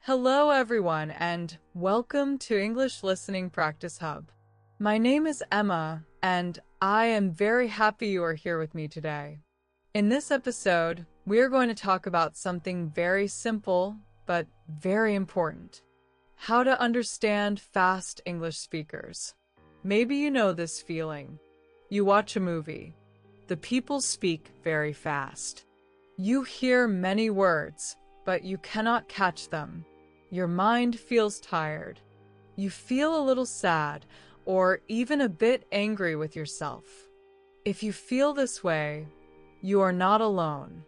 Hello, everyone, and welcome to English Listening Practice Hub. My name is Emma, and I am very happy you are here with me today. In this episode, we are going to talk about something very simple but very important: how to understand fast English speakers. Maybe you know this feeling. You watch a movie. The people speak very fast. You hear many words, but you cannot catch them. Your mind feels tired. You feel a little sad or even a bit angry with yourself. If you feel this way, you are not alone.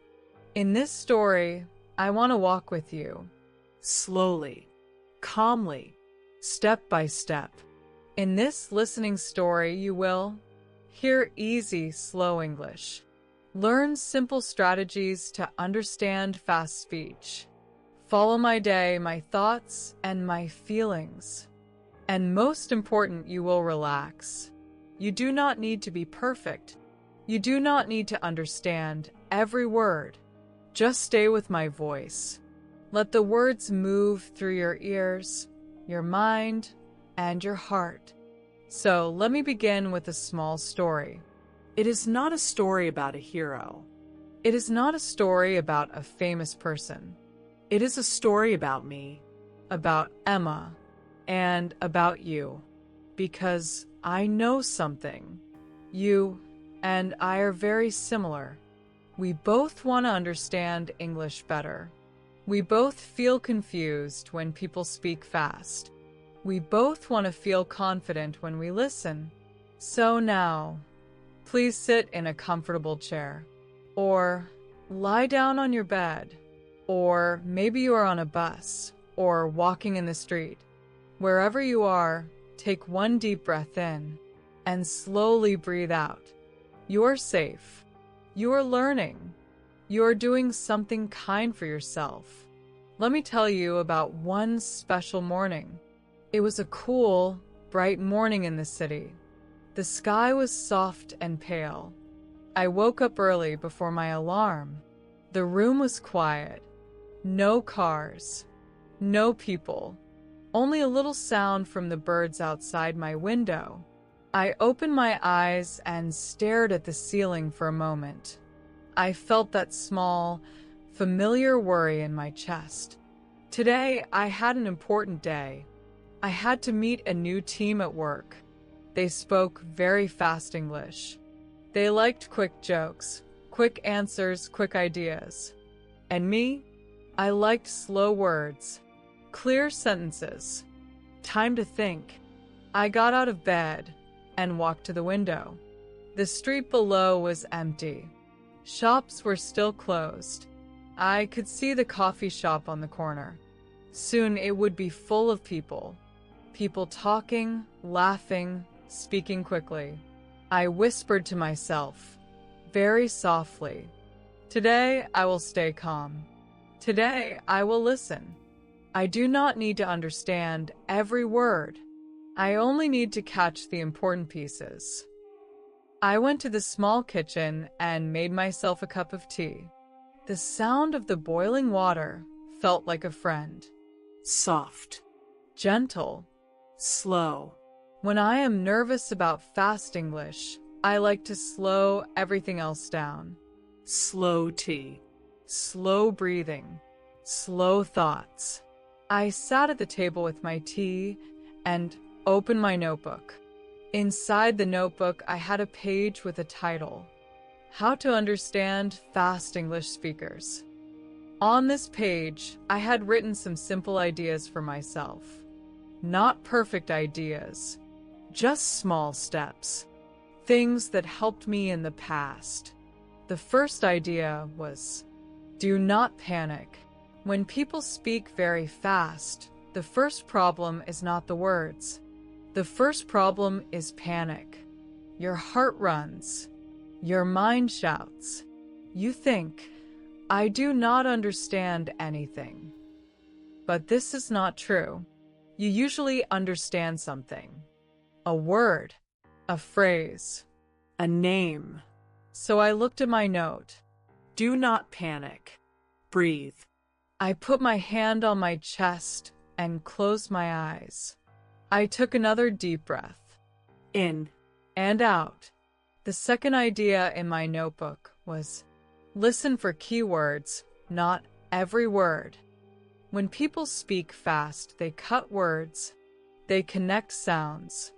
In this story, I want to walk with you slowly, calmly, step by step. In this listening story, you will hear easy, slow English, learn simple strategies to understand fast speech, follow my day, my thoughts, and my feelings. And most important, you will relax. You do not need to be perfect. You do not need to understand every word. Just stay with my voice. Let the words move through your ears, your mind, and your heart. So let me begin with a small story. It is not a story about a hero. It is not a story about a famous person. It is a story about me, about Emma, and about you. Because I know something. You and I are very similar. We both want to understand English better. We both feel confused when people speak fast. We both want to feel confident when we listen. So now, please sit in a comfortable chair, or lie down on your bed, or maybe you are on a bus, or walking in the street. Wherever you are, take one deep breath in, and slowly breathe out. You are safe. You are learning. You are doing something kind for yourself. Let me tell you about one special morning. It was a cool, bright morning in the city. The sky was soft and pale. I woke up early before my alarm. The room was quiet. No cars. No people. Only a little sound from the birds outside my window. I opened my eyes and stared at the ceiling for a moment. I felt that small, familiar worry in my chest. Today, I had an important day. I had to meet a new team at work. They spoke very fast English. They liked quick jokes, quick answers, quick ideas. And me? I liked slow words, clear sentences, time to think. I got out of bed and walked to the window. The street below was empty. Shops were still closed. I could see the coffee shop on the corner. Soon it would be full of people. People talking, laughing, speaking quickly. I whispered to myself, very softly, "Today I will stay calm. Today I will listen. I do not need to understand every word. I only need to catch the important pieces." I went to the small kitchen and made myself a cup of tea. The sound of the boiling water felt like a friend. soft, Gentle. slow. When I am nervous about fast English, I like to slow everything else down. Slow tea. Slow breathing. Slow thoughts. I sat at the table with my tea and opened my notebook. Inside the notebook, I had a page with a title: How to Understand Fast English Speakers. On this page, I had written some simple ideas for myself. Not perfect ideas, just small steps. Things that helped me in the past. The first idea was, do not panic. When people speak very fast, the first problem is not the words. The first problem is panic. Your heart runs. Your mind shouts. You think, I do not understand anything. But this is not true. You usually understand something. A word, a phrase, A name. So I looked at my note. Do not panic. Breathe. I put my hand on my chest and closed my eyes. I took another deep breath. In And out. The second idea in my notebook was listen for keywords, not every word. When people speak fast, they cut words, they connect sounds,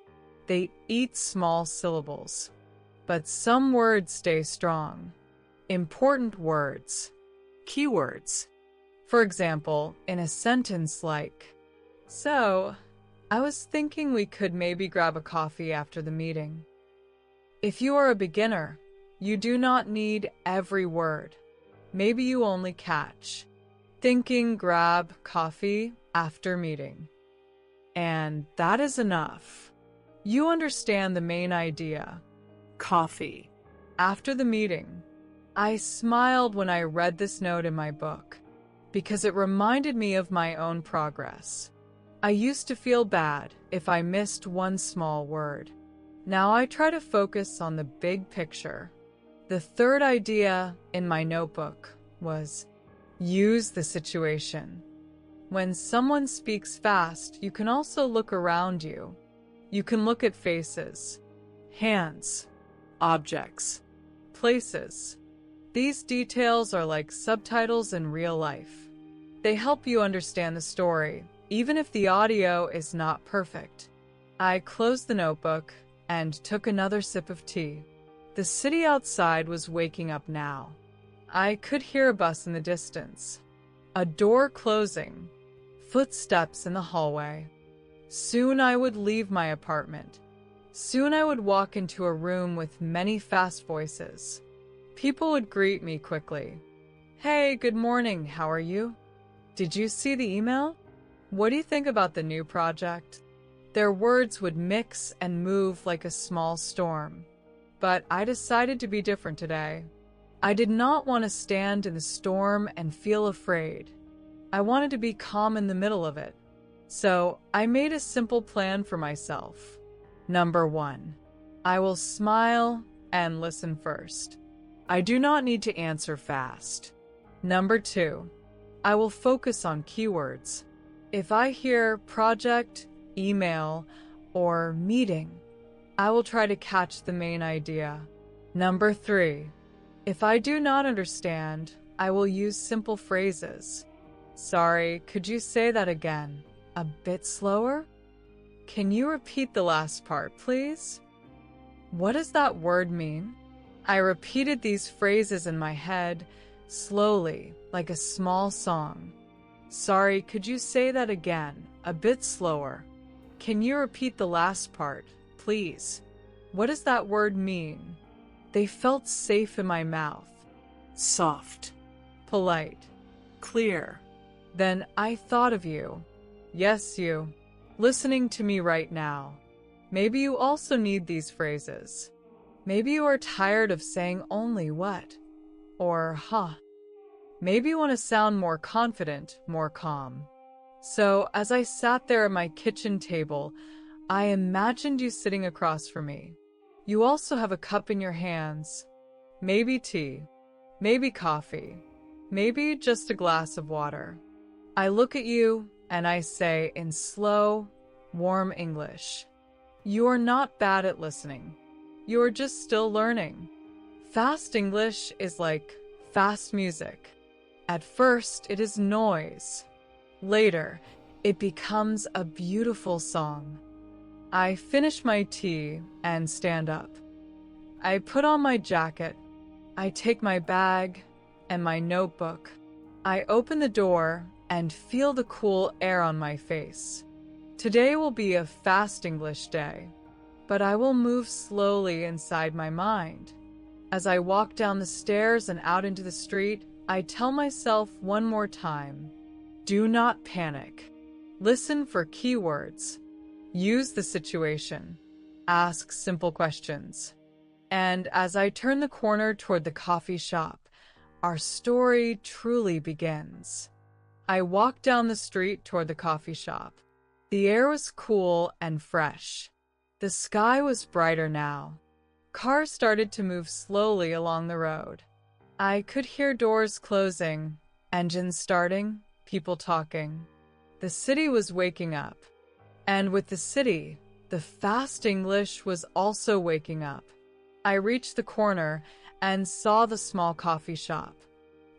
they eat small syllables. But some words stay strong. Important words. keywords. For example, in a sentence like, "So, I was thinking we could maybe grab a coffee after the meeting." If you are a beginner, you do not need every word. Maybe you only catch thinking, grab, coffee, after meeting. And that is enough. You understand the main idea. Coffee. After the meeting, I smiled when I read this note in my book because it reminded me of my own progress. I used to feel bad if I missed one small word. Now I try to focus on the big picture. The third idea in my notebook was use the situation. When someone speaks fast, you can also look around you. You can look at faces, hands, Objects. places. These details are like subtitles in real life. They help you understand the story, even if the audio is not perfect. I closed the notebook and took another sip of tea. The city outside was waking up now. I could hear a bus in the distance, a door closing, footsteps in the hallway. Soon I would leave my apartment. Soon I would walk into a room with many fast voices. People would greet me quickly. "Hey, good morning, how are you? Did you see the email? What do you think about the new project?" Their words would mix and move like a small storm. But I decided to be different today. I did not want to stand in the storm and feel afraid. I wanted to be calm in the middle of it. So I made a simple plan for myself. Number 1, I will smile and listen first. I do not need to answer fast. Number 2, I will focus on keywords. If I hear project, email, or meeting, I will try to catch the main idea. Number 3, if I do not understand, I will use simple phrases. "Sorry, could you say that again? A bit slower? Can you repeat the last part, please? What does that word mean?" I repeated these phrases in my head, slowly, like a small song. "Sorry, could you say that again? A bit slower. Can you repeat the last part, please? What does that word mean?" They felt safe in my mouth. Soft. Polite. Clear. Then I thought of you. Yes, you. Listening to me right now. Maybe you also need these phrases. Maybe you are tired of saying only what or huh. Maybe you want to sound more confident, more calm. So as I sat there at my kitchen table, I imagined you sitting across from me. You also have a cup in your hands. Maybe tea, maybe coffee, maybe just a glass of water. I look at you and I say in slow, warm English, "You are not bad at listening. You are just still learning." Fast English is like fast music. At first, it is noise. Later, it becomes a beautiful song. I finish my tea and stand up. I put on my jacket. I take my bag and my notebook. I open the door and feel the cool air on my face. Today will be a fast English day, but I will move slowly inside my mind. As I walk down the stairs and out into the street, I tell myself one more time, do not panic. Listen for keywords. Use the situation. Ask simple questions. And as I turn the corner toward the coffee shop, our story truly begins. I walk down the street toward the coffee shop. The air was cool and fresh. The sky was brighter now. Cars started to move slowly along the road. I could hear doors closing, engines starting, people talking. The city was waking up. And with the city, the fast English was also waking up. I reached the corner and saw the small coffee shop.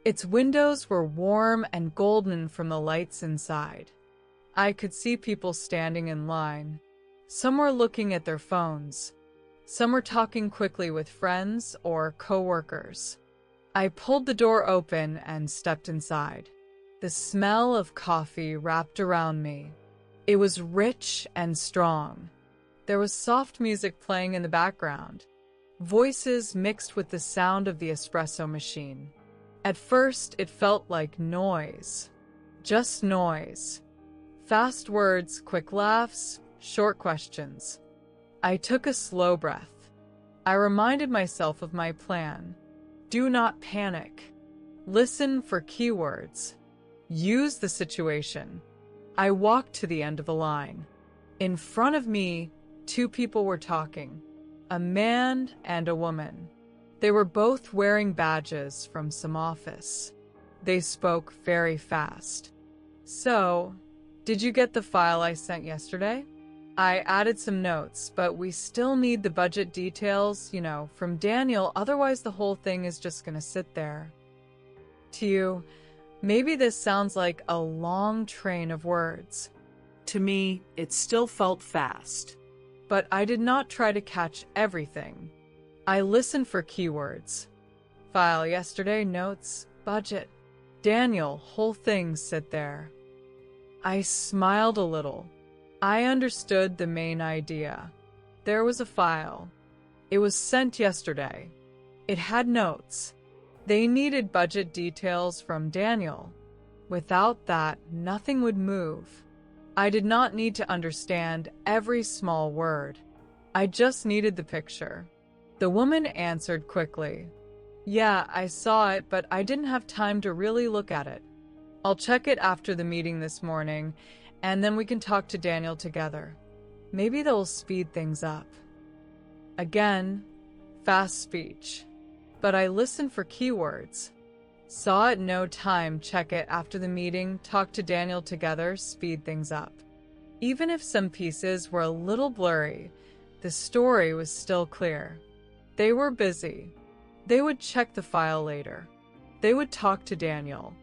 Its windows were warm and golden from the lights inside. I could see people standing in line. Some were looking at their phones. Some were talking quickly with friends or co-workers. I pulled the door open and stepped inside. The smell of coffee wrapped around me. It was rich and strong. There was soft music playing in the background. Voices mixed with the sound of the espresso machine. At first, it felt like noise. Just noise. Fast words, quick laughs, short questions. I took a slow breath. I reminded myself of my plan. Do not panic. Listen for keywords. Use the situation. I walked to the end of the line. In front of me, two people were talking. A man and a woman. They were both wearing badges from some office. They spoke very fast. So, did you get the file I sent yesterday? I added some notes, but we still need the budget details, from Daniel, otherwise the whole thing is just gonna sit there. To you, maybe this sounds like a long train of words. To me, it still felt fast. But I did not try to catch everything. I listened for keywords. File yesterday, notes, budget. Daniel, whole thing sit there. I smiled a little. I understood the main idea. There was a file. It was sent yesterday. It had notes. They needed budget details from Daniel. Without that, nothing would move. I did not need to understand every small word. I just needed the picture. The woman answered quickly. Yeah, I saw it, but I didn't have time to really look at it. I'll check it after the meeting this morning, and then we can talk to Daniel together. Maybe they'll speed things up. Again, fast speech. But I listened for keywords. Saw it no time, check it after the meeting, talk to Daniel together, speed things up. Even if some pieces were a little blurry, the story was still clear. They were busy. They would check the file later. They would talk to Daniel.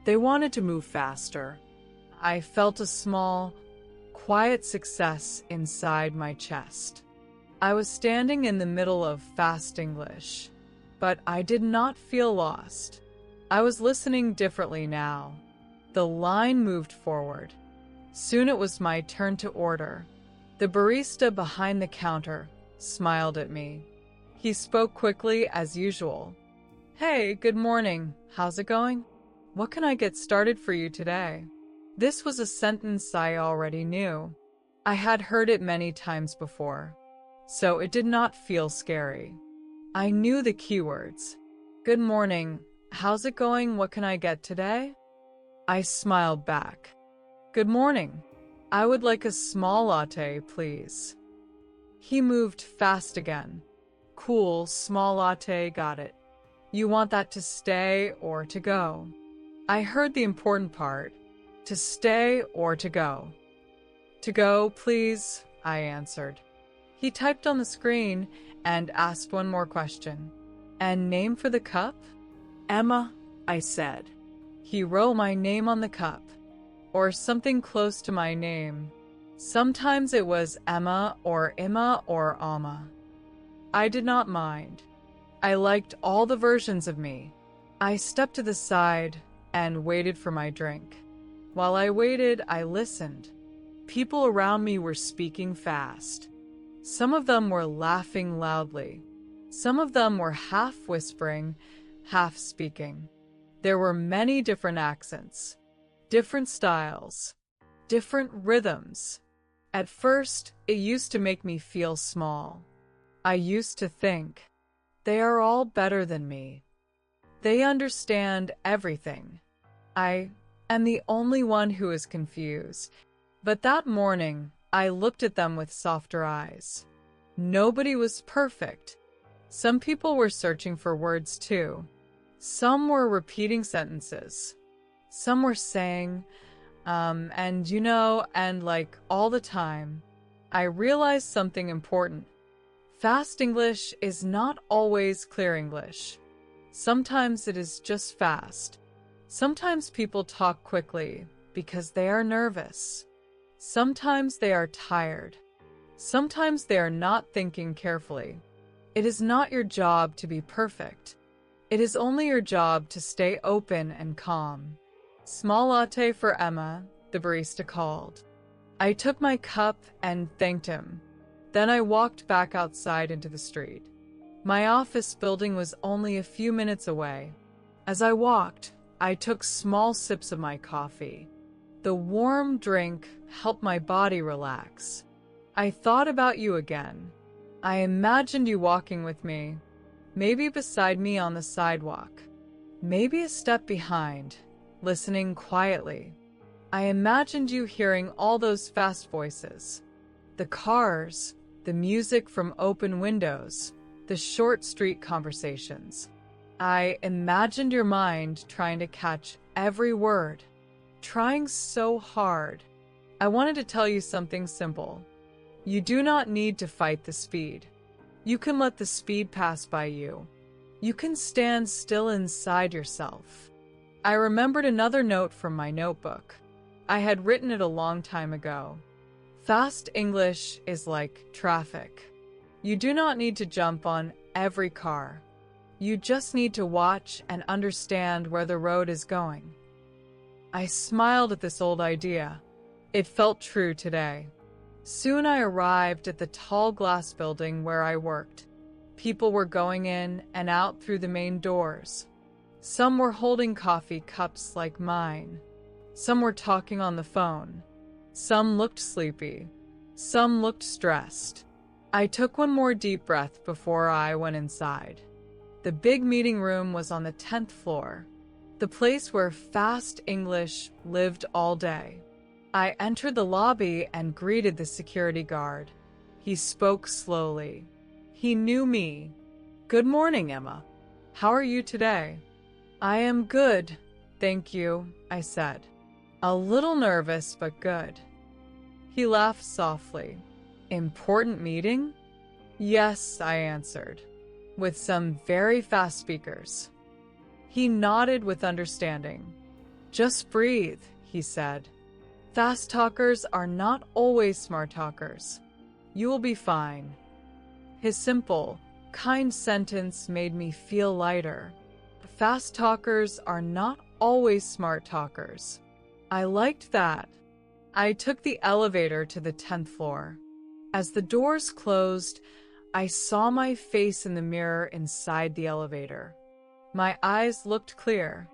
They wanted to move faster. I felt a small, quiet success inside my chest. I was standing in the middle of fast English, but I did not feel lost. I was listening differently now. The line moved forward. Soon it was my turn to order. The barista behind the counter smiled at me. He spoke quickly as usual. Hey, good morning. How's it going? What can I get started for you today? This was a sentence I already knew. I had heard it many times before, so it did not feel scary. I knew the keywords. Good morning. How's it going? What can I get today? I smiled back. Good morning. I would like a small latte, please. He moved fast again. Cool, small latte, got it. You want that to stay or to go? I heard the important part. To stay or to go? To go, please, I answered. He typed on the screen and asked one more question. And name for the cup? Emma, I said. He wrote my name on the cup, or something close to my name. Sometimes it was Emma or Imma or Alma. I did not mind. I liked all the versions of me. I stepped to the side and waited for my drink. While I waited, I listened. People around me were speaking fast. Some of them were laughing loudly. Some of them were half whispering, half speaking. There were many different accents, different styles, different rhythms. At first, it used to make me feel small. I used to think, they are all better than me. They understand everything. I am the only one who is confused. But that morning, I looked at them with softer eyes. Nobody was perfect. Some people were searching for words too. Some were repeating sentences. Some were saying, and like all the time, I realized something important. Fast English is not always clear English. Sometimes it is just fast. Sometimes people talk quickly because they are nervous. Sometimes they are tired. Sometimes they are not thinking carefully. It is not your job to be perfect. It is only your job to stay open and calm. Small latte for Emma, the barista called. I took my cup and thanked him. Then I walked back outside into the street. My office building was only a few minutes away. As I walked, I took small sips of my coffee. The warm drink helped my body relax. I thought about you again. I imagined you walking with me, maybe beside me on the sidewalk, maybe a step behind, listening quietly. I imagined you hearing all those fast voices, the cars, the music from open windows, the short street conversations. I imagined your mind trying to catch every word, trying so hard. I wanted to tell you something simple. You do not need to fight the speed. You can let the speed pass by you. You can stand still inside yourself. I remembered another note from my notebook. I had written it a long time ago. Fast English is like traffic. You do not need to jump on every car. You just need to watch and understand where the road is going. I smiled at this old idea. It felt true today. Soon I arrived at the tall glass building where I worked. People were going in and out through the main doors. Some were holding coffee cups like mine. Some were talking on the phone. Some looked sleepy. Some looked stressed. I took one more deep breath before I went inside. The big meeting room was on the 10th floor, the place where Fast English lived all day. I entered the lobby and greeted the security guard. He spoke slowly. He knew me. "Good morning, Emma. How are you today?" "I am good, thank you," I said. A little nervous, but good. He laughed softly. "Important meeting?" "Yes," I answered, with some very fast speakers. He nodded with understanding. "Just breathe," he said. "Fast talkers are not always smart talkers. You will be fine." His simple, kind sentence made me feel lighter. Fast talkers are not always smart talkers. I liked that. I took the elevator to the 10th floor. As the doors closed, I saw my face in the mirror inside the elevator. My eyes looked clear.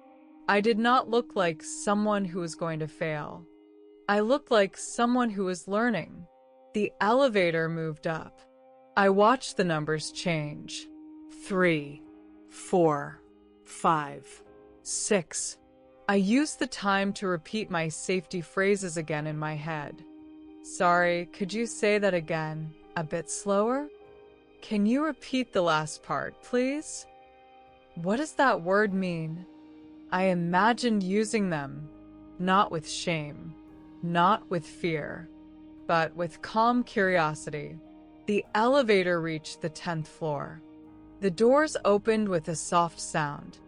I did not look like someone who was going to fail. I looked like someone who was learning. The elevator moved up. I watched the numbers change. 3, 4, 5, 6. I used the time to repeat my safety phrases again in my head. "Sorry, could you say that again, a bit slower? Can you repeat the last part, please? What does that word mean?" I imagined using them, not with shame, not with fear, but with calm curiosity. The elevator reached the 10th floor. The doors opened with a soft sound.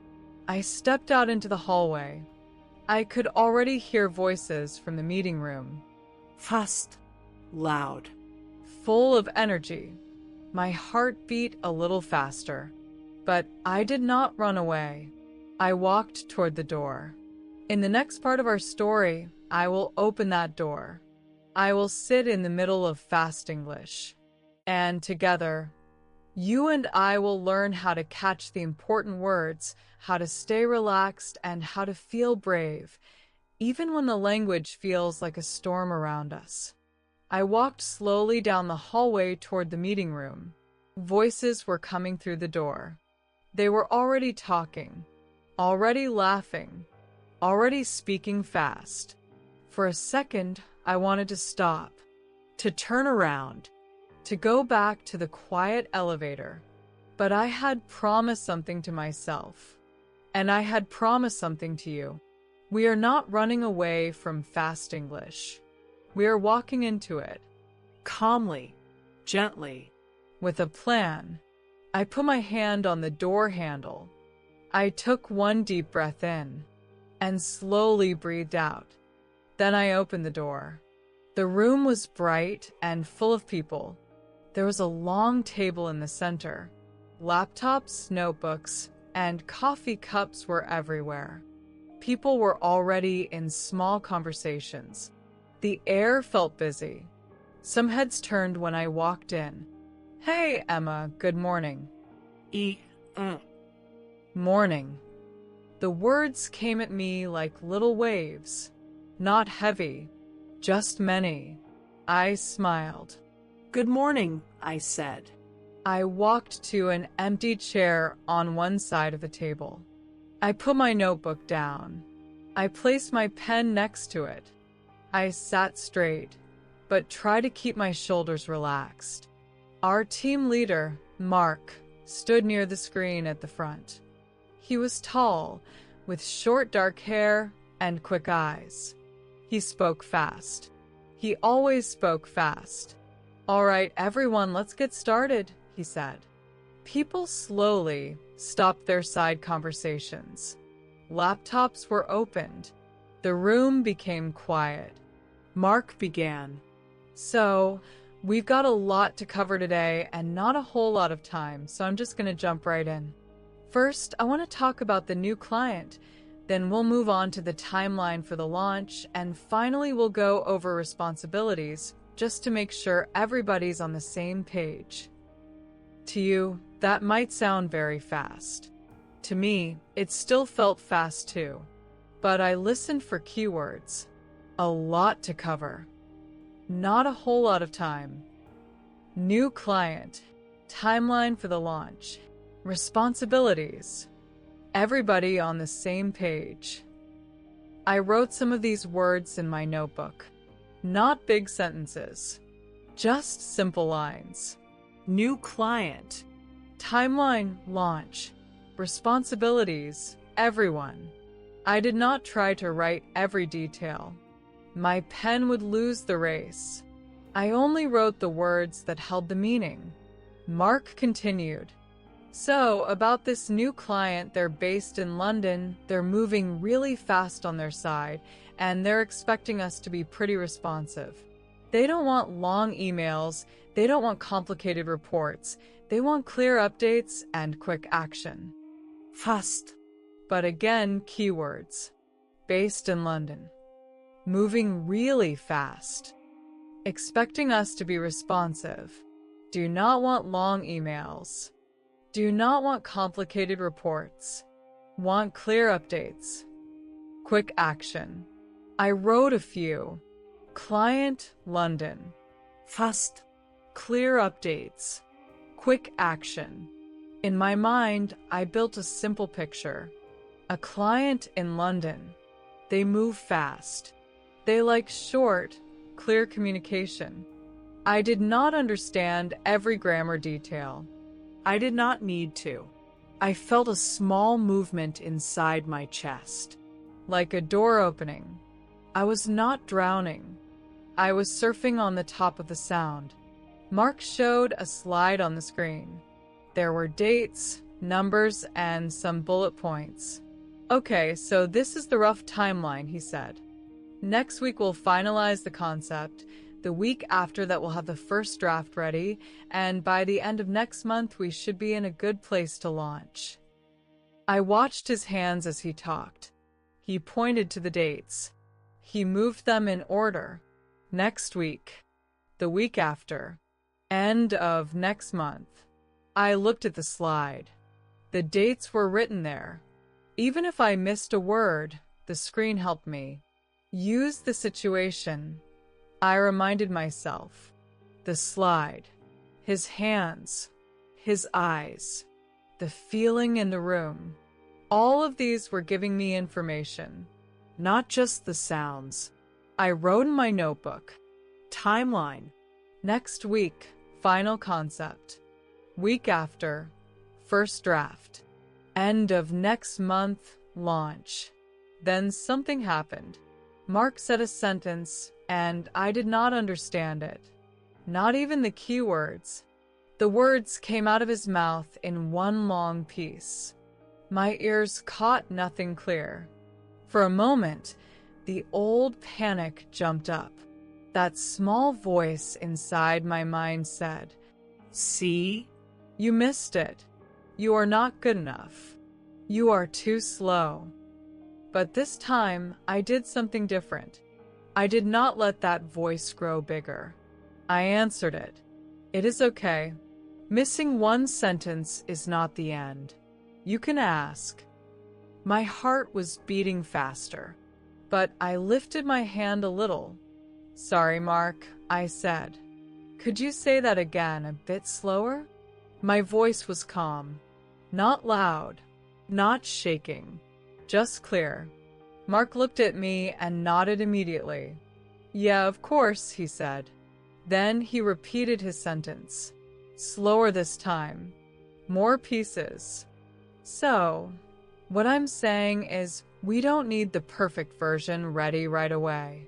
I stepped out into the hallway. I could already hear voices from the meeting room. Fast, loud, Full of energy. My heart beat a little faster. But I did not run away. I walked toward the door. In the next part of our story, I will open that door. I will sit in the middle of Fast English. And together, you and I will learn how to catch the important words, how to stay relaxed, and how to feel brave, even when the language feels like a storm around us. I walked slowly down the hallway toward the meeting room. Voices were coming through the door. They were already talking, already laughing, already speaking fast. For a second, I wanted to stop, to turn around, to go back to the quiet elevator. But I had promised something to myself, and I had promised something to you. We are not running away from fast English. We are walking into it. Calmly, gently. With a plan. I put my hand on the door handle. I took one deep breath in and slowly breathed out. Then I opened the door. The room was bright and full of people. There was a long table in the center. Laptops, notebooks, and coffee cups were everywhere. People were already in small conversations. The air felt busy. Some heads turned when I walked in. "Hey, Emma, good morning." Morning. The words came at me like little waves. Not heavy, just many. I smiled. Good morning, I said. I walked to an empty chair on one side of the table. I put my notebook down. I placed my pen next to it. I sat straight, but tried to keep my shoulders relaxed. Our team leader, Mark, stood near the screen at the front. He was tall, with short dark hair and quick eyes. He spoke fast. He always spoke fast. "All right, everyone, let's get started," he said. People slowly stopped their side conversations. Laptops were opened. The room became quiet. Mark began. "So, we've got a lot to cover today and not a whole lot of time, so I'm just going to jump right in. First, I want to talk about the new client. Then we'll move on to the timeline for the launch, and finally we'll go over responsibilities, just to make sure everybody's on the same page." To you, that might sound very fast. To me, it still felt fast too. But I listened for keywords. A lot to cover. Not a whole lot of time. New client. Timeline for the launch. Responsibilities. Everybody on the same page. I wrote some of these words in my notebook. Not big sentences. Just simple lines. New client. Timeline, launch. Responsibilities, everyone. I did not try to write every detail. My pen would lose the race. I only wrote the words that held the meaning. Mark continued. "So, about this new client, they're based in London, they're moving really fast on their side, and they're expecting us to be pretty responsive. They don't want long emails, they don't want complicated reports, they want clear updates and quick action." Fast. But again, keywords. Based in London. Moving really fast. Expecting us to be responsive. Do not want long emails. Do not want complicated reports. Want clear updates. Quick action. I wrote a few. Client, London. Fast. Clear updates. Quick action. In my mind, I built a simple picture. A client in London. They move fast. They like short, clear communication. I did not understand every grammar detail. I did not need to. I felt a small movement inside my chest, like a door opening. I was not drowning. I was surfing on the top of the sound. Mark showed a slide on the screen. There were dates, numbers, and some bullet points. "Okay, so this is the rough timeline," he said. "Next week we'll finalize the concept. The week after that we'll have the first draft ready, and by the end of next month we should be in a good place to launch." I watched his hands as he talked. He pointed to the dates. He moved them in order. Next week. The week after. End of next month. I looked at the slide. The dates were written there. Even if I missed a word, the screen helped me. Use the situation. I reminded myself. The slide. His hands. His eyes. The feeling in the room. All of these were giving me information. Not just the sounds. I wrote in my notebook. Timeline. Next week, final concept. Week after, first draft. End of next month, launch. Then something happened. Mark said a sentence, and I did not understand it. Not even the keywords. The words came out of his mouth in one long piece. My ears caught nothing clear. For a moment, the old panic jumped up. That small voice inside my mind said, See? "You missed it. You are not good enough. You are too slow." But this time, I did something different. I did not let that voice grow bigger. I answered it. "It is okay. Missing one sentence is not the end. You can ask." My heart was beating faster, but I lifted my hand a little. "Sorry, Mark," I said. "Could you say that again a bit slower?" My voice was calm. Not loud, not shaking, just clear. Mark looked at me and nodded immediately. "Yeah, of course," he said. Then he repeated his sentence. Slower this time. More pieces. "So, what I'm saying is we don't need the perfect version ready right away.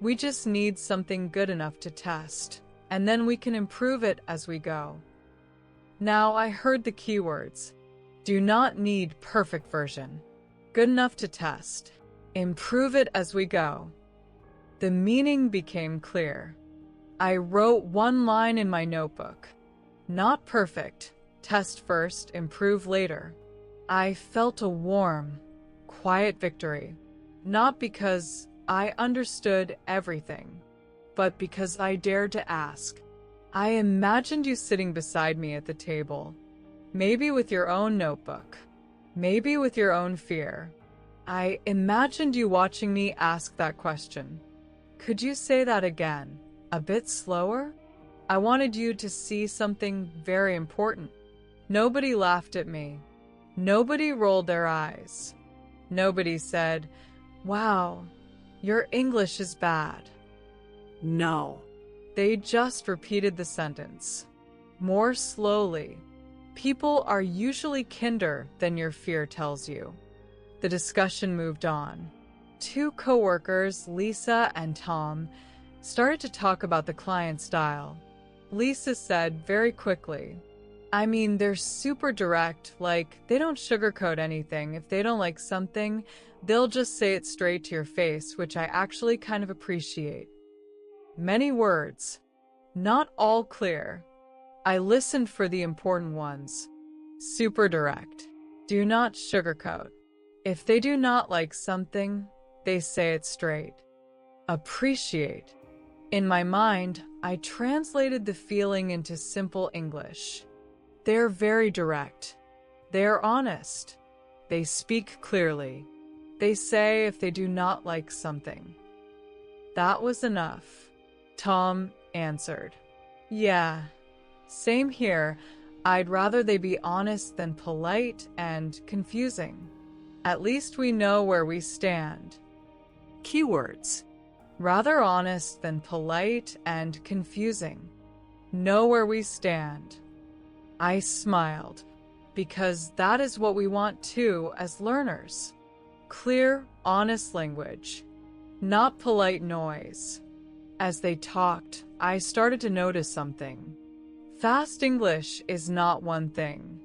We just need something good enough to test, and then we can improve it as we go." Now I heard the keywords. Do not need perfect version. Good enough to test. Improve it as we go. The meaning became clear. I wrote one line in my notebook. Not perfect. Test first, improve later. I felt a warm, quiet victory. Not because I understood everything, but because I dared to ask. I imagined you sitting beside me at the table, maybe with your own notebook, maybe with your own fear. I imagined you watching me ask that question. Could you say that again, a bit slower? I wanted you to see something very important. Nobody laughed at me. Nobody rolled their eyes. Nobody said, "Wow, your English is bad." No. They just repeated the sentence, more slowly. People are usually kinder than your fear tells you. The discussion moved on. Two coworkers, Lisa and Tom, started to talk about the client style. Lisa said very quickly, "I mean, they're super direct, like they don't sugarcoat anything. If they don't like something, they'll just say it straight to your face, which I actually kind of appreciate." Many words, not all clear. I listened for the important ones. Super direct. Do not sugarcoat. If they do not like something, they say it straight. Appreciate. In my mind, I translated the feeling into simple English. They're very direct. They're honest. They speak clearly. They say if they do not like something. That was enough. Tom answered, "Yeah, same here. I'd rather they be honest than polite and confusing. At least we know where we stand." Keywords. Rather honest than polite and confusing. Know where we stand. I smiled, because that is what we want too as learners. Clear, honest language, not polite noise. As they talked, I started to notice something. Fast English is not one thing.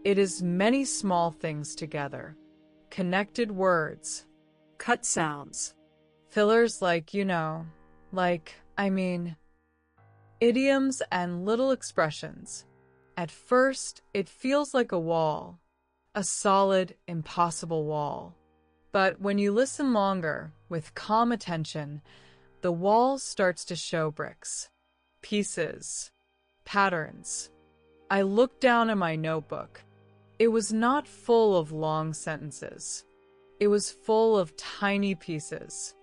It is many small things together. Connected words. Cut sounds. Fillers like, idioms and little expressions. At first, it feels like a wall. A solid, impossible wall. But when you listen longer, with calm attention, the wall starts to show bricks, pieces, patterns. I looked down at my notebook. It was not full of long sentences. It was full of tiny pieces.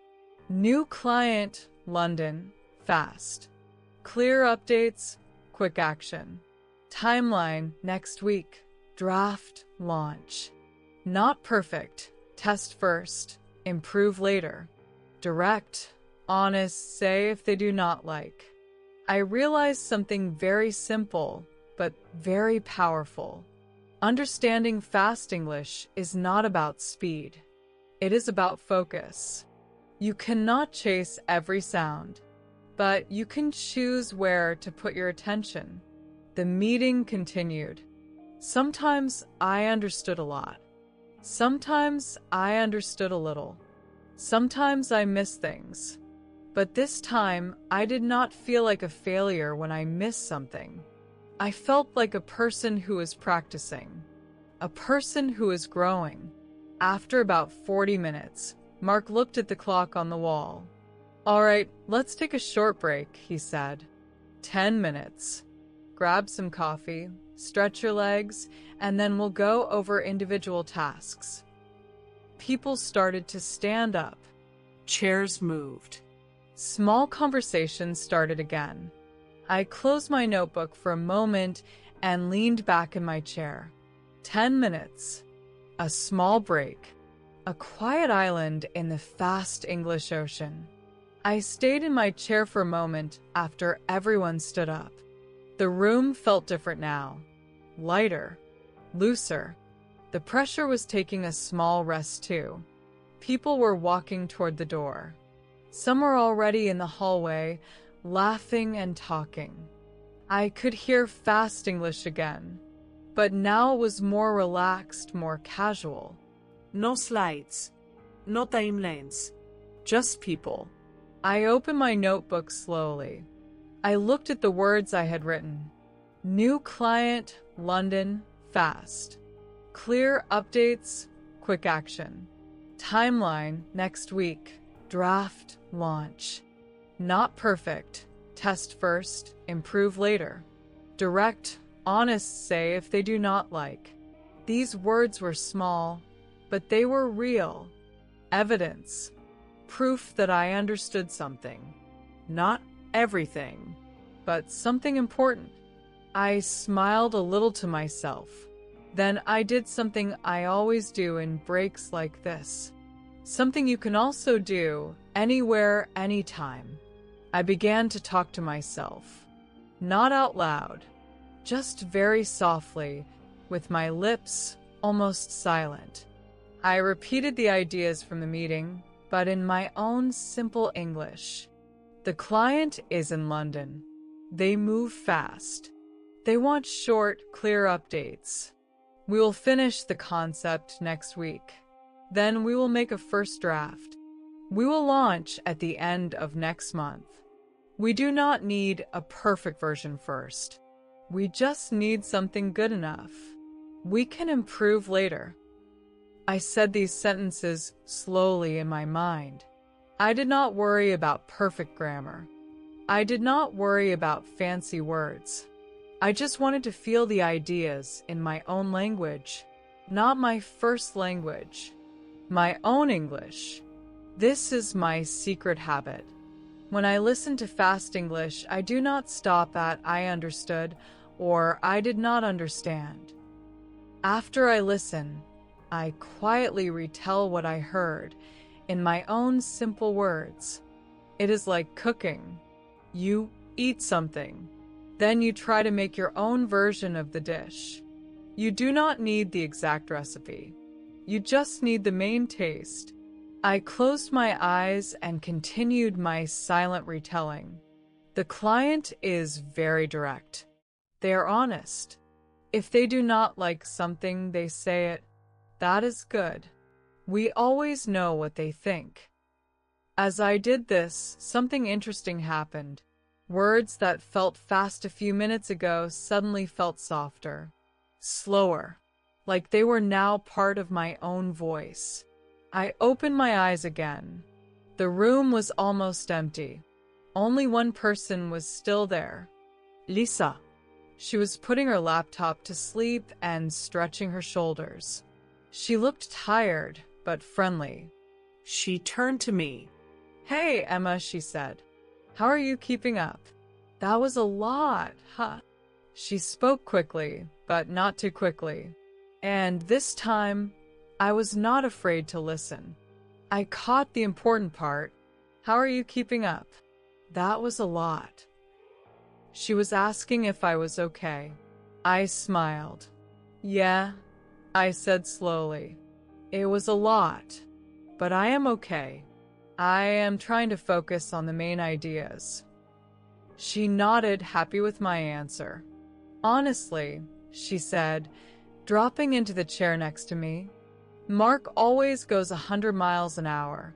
New client, London, fast. Clear updates, quick action. Timeline, next week. Draft, launch. Not perfect, test first, improve later. Direct, honest, say if they do not like. I realized something very simple, but very powerful. Understanding fast English is not about speed. It is about focus. You cannot chase every sound, but you can choose where to put your attention. The meeting continued. Sometimes I understood a lot. Sometimes I understood a little. Sometimes I missed things. But this time, I did not feel like a failure when I missed something. I felt like a person who is practicing, a person who is growing. After about 40 minutes, Mark looked at the clock on the wall. "All right, let's take a short break," he said. 10 minutes. Grab some coffee, stretch your legs, and then we'll go over individual tasks. People started to stand up. Chairs moved. Small conversations started again. I closed my notebook for a moment and leaned back in my chair. 10 minutes. A small break. A quiet island in the fast English Ocean. I stayed in my chair for a moment after everyone stood up. The room felt different now. Lighter. Looser. The pressure was taking a small rest too. People were walking toward the door. Some were already in the hallway, laughing and talking. I could hear fast English again, but now it was more relaxed, more casual. No slides. No timelines. Just people. I opened my notebook slowly. I looked at the words I had written. New client, London, fast. Clear updates, quick action. Timeline, next week. Draft, launch. Not perfect. Test first, improve later. Direct, honest say if they do not like. These words were small, but they were real. Evidence. Proof that I understood something. Not everything, but something important. I smiled a little to myself. Then I did something I always do in breaks like this. Something you can also do anywhere, anytime. I began to talk to myself. Not out loud, just very softly, with my lips almost silent. I repeated the ideas from the meeting, but in my own simple English. The client is in London. They move fast. They want short, clear updates. We will finish the concept next week. Then we will make a first draft. We will launch at the end of next month. We do not need a perfect version first. We just need something good enough. We can improve later. I said these sentences slowly in my mind. I did not worry about perfect grammar. I did not worry about fancy words. I just wanted to feel the ideas in my own language, not my first language, my own English. This is my secret habit. When I listen to fast English, I do not stop at I understood or I did not understand. After I listen, I quietly retell what I heard in my own simple words. It is like cooking. You eat something, then you try to make your own version of the dish. You do not need the exact recipe. You just need the main taste. I closed my eyes and continued my silent retelling. The client is very direct. They are honest. If they do not like something, they say it. That is good. We always know what they think. As I did this, something interesting happened. Words that felt fast a few minutes ago suddenly felt softer, slower, like they were now part of my own voice. I opened my eyes again. The room was almost empty. Only one person was still there. Lisa. She was putting her laptop to sleep and stretching her shoulders. She looked tired, but friendly. She turned to me. Hey, Emma, she said. How are you keeping up? That was a lot, huh? She spoke quickly, but not too quickly. And this time, I was not afraid to listen. I caught the important part. How are you keeping up? That was a lot. She was asking if I was okay. I smiled. Yeah, I said slowly. It was a lot. but I am okay. I am trying to focus on the main ideas." She nodded, happy with my answer. "Honestly," she said, dropping into the chair next to me, "Mark always goes 100 miles an hour.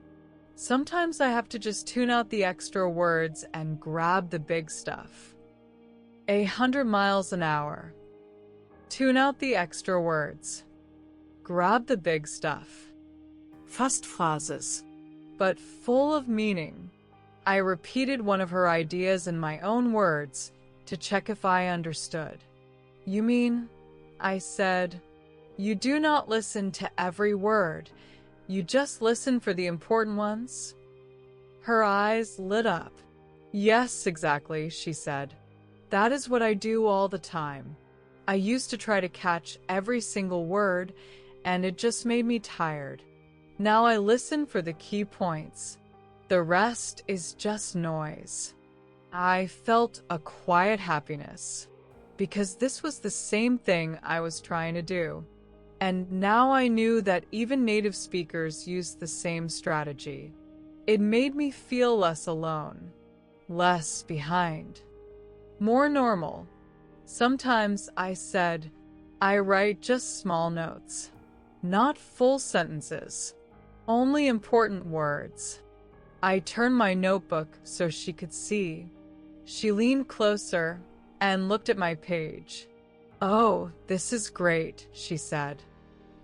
Sometimes I have to just tune out the extra words and grab the big stuff." 100 miles an hour. Tune out the extra words. Grab the big stuff. Fastphrases. But full of meaning. I repeated one of her ideas in my own words to check if I understood. "You mean," I said, "you do not listen to every word. You just listen for the important ones?" Her eyes lit up. "Yes, exactly," she said. "That is what I do all the time. I used to try to catch every single word, and it just made me tired. Now I listen for the key points. The rest is just noise." I felt a quiet happiness, because this was the same thing I was trying to do. And now I knew that even native speakers use the same strategy. It made me feel less alone, less behind, more normal. Sometimes I said, I write just small notes, not full sentences, only important words. I turned my notebook so she could see. She leaned closer and looked at my page. "Oh, this is great," she said.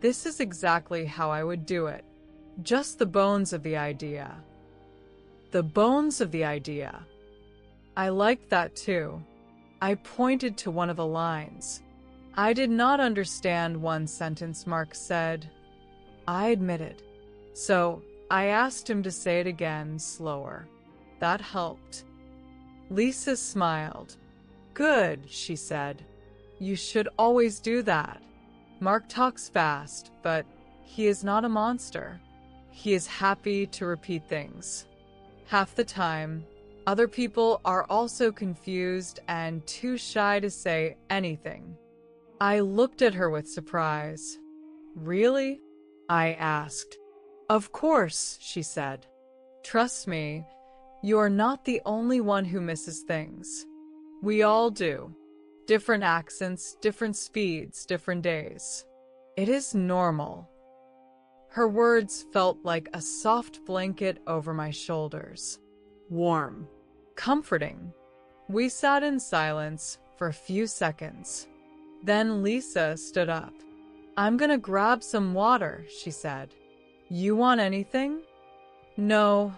"This is exactly how I would do it. Just the bones of the idea." The bones of the idea. I liked that too. I pointed to one of the lines. I did not understand one sentence Mark said. I admitted. So I asked him to say it again, slower. That helped. Lisa smiled. "Good," she said. "You should always do that. Mark talks fast, but he is not a monster. He is happy to repeat things. Half the time, other people are also confused and too shy to say anything." I looked at her with surprise. "Really?" I asked. "Of course," she said. "Trust me, you are not the only one who misses things. We all do. Different accents, different speeds, different days. It is normal." Her words felt like a soft blanket over my shoulders. Warm. Comforting. We sat in silence for a few seconds. Then Lisa stood up. "I'm gonna grab some water," she said. "You want anything?" "No,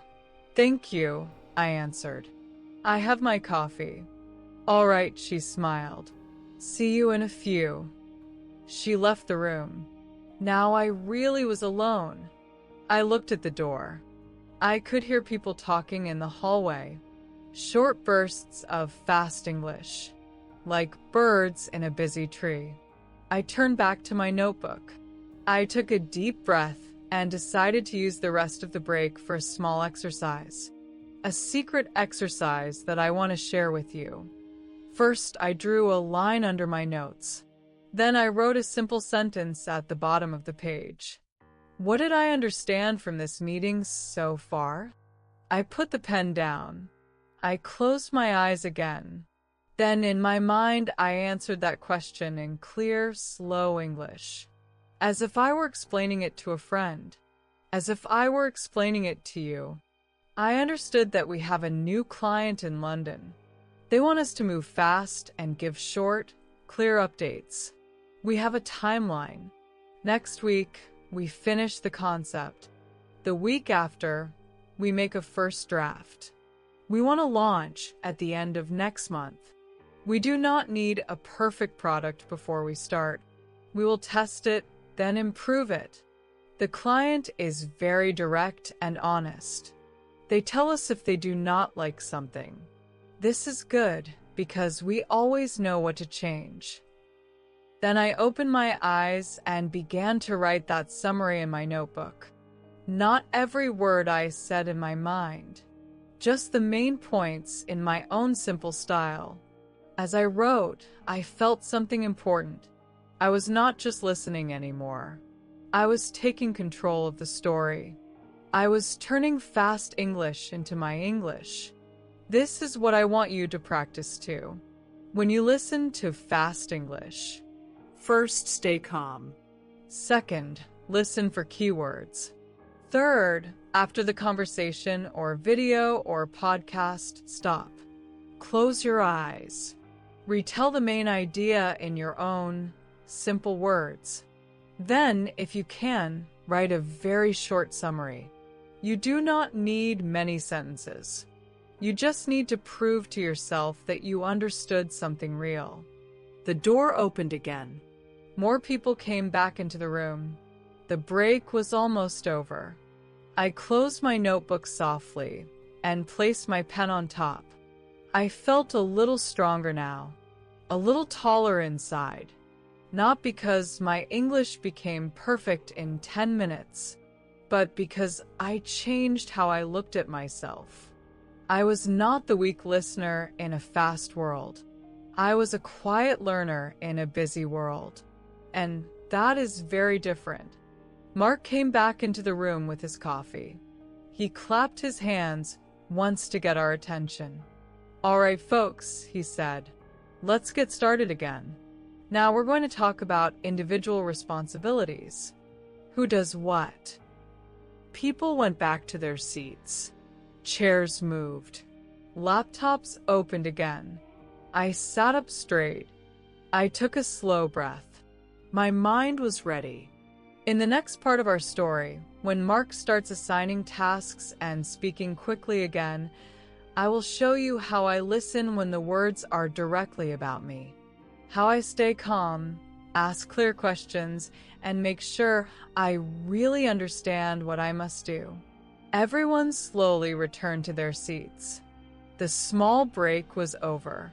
thank you," I answered. "I have my coffee." "All right," she smiled. "See you in a few." She left the room. Now I really was alone. I looked at the door. I could hear people talking in the hallway. Short bursts of fast English, like birds in a busy tree. I turned back to my notebook. I took a deep breath and decided to use the rest of the break for a small exercise. A secret exercise that I want to share with you. First, I drew a line under my notes. Then I wrote a simple sentence at the bottom of the page. What did I understand from this meeting so far? I put the pen down. I closed my eyes again. Then in my mind, I answered that question in clear, slow English, as if I were explaining it to a friend, as if I were explaining it to you. I understood that we have a new client in London. They want us to move fast and give short, clear updates. We have a timeline. Next week, we finish the concept. The week after, we make a first draft. We want to launch at the end of next month. We do not need a perfect product before we start. We will test it, then improve it. The client is very direct and honest. They tell us if they do not like something. This is good because we always know what to change. Then I opened my eyes and began to write that summary in my notebook. Not every word I said in my mind, just the main points in my own simple style. As I wrote, I felt something important. I was not just listening anymore. I was taking control of the story. I was turning fast English into my English. This is what I want you to practice too. When you listen to fast English, First, stay calm. second, listen for keywords. Third, after the conversation or video or podcast, stop. Close your eyes. Retell the main idea in your own simple words. Then, if you can, write a very short summary. You do not need many sentences. You just need to prove to yourself that you understood something real. The door opened again. More people came back into the room. The break was almost over. I closed my notebook softly and placed my pen on top. I felt a little stronger now, a little taller inside. Not because my English became perfect in 10 minutes, but because I changed how I looked at myself. I was not the weak listener in a fast world. I was a quiet learner in a busy world. And that is very different. Mark came back into the room with his coffee. He clapped his hands once to get our attention. "All right, folks," he said, "let's get started again. Now we're going to talk about individual responsibilities. Who does what?" People went back to their seats. Chairs moved. Laptops opened again. I sat up straight. I took a slow breath. My mind was ready. In the next part of our story, when Mark starts assigning tasks and speaking quickly again, I will show you how I listen when the words are directly about me, how I stay calm, ask clear questions, and make sure I really understand what I must do. Everyone slowly returned to their seats. The small break was over.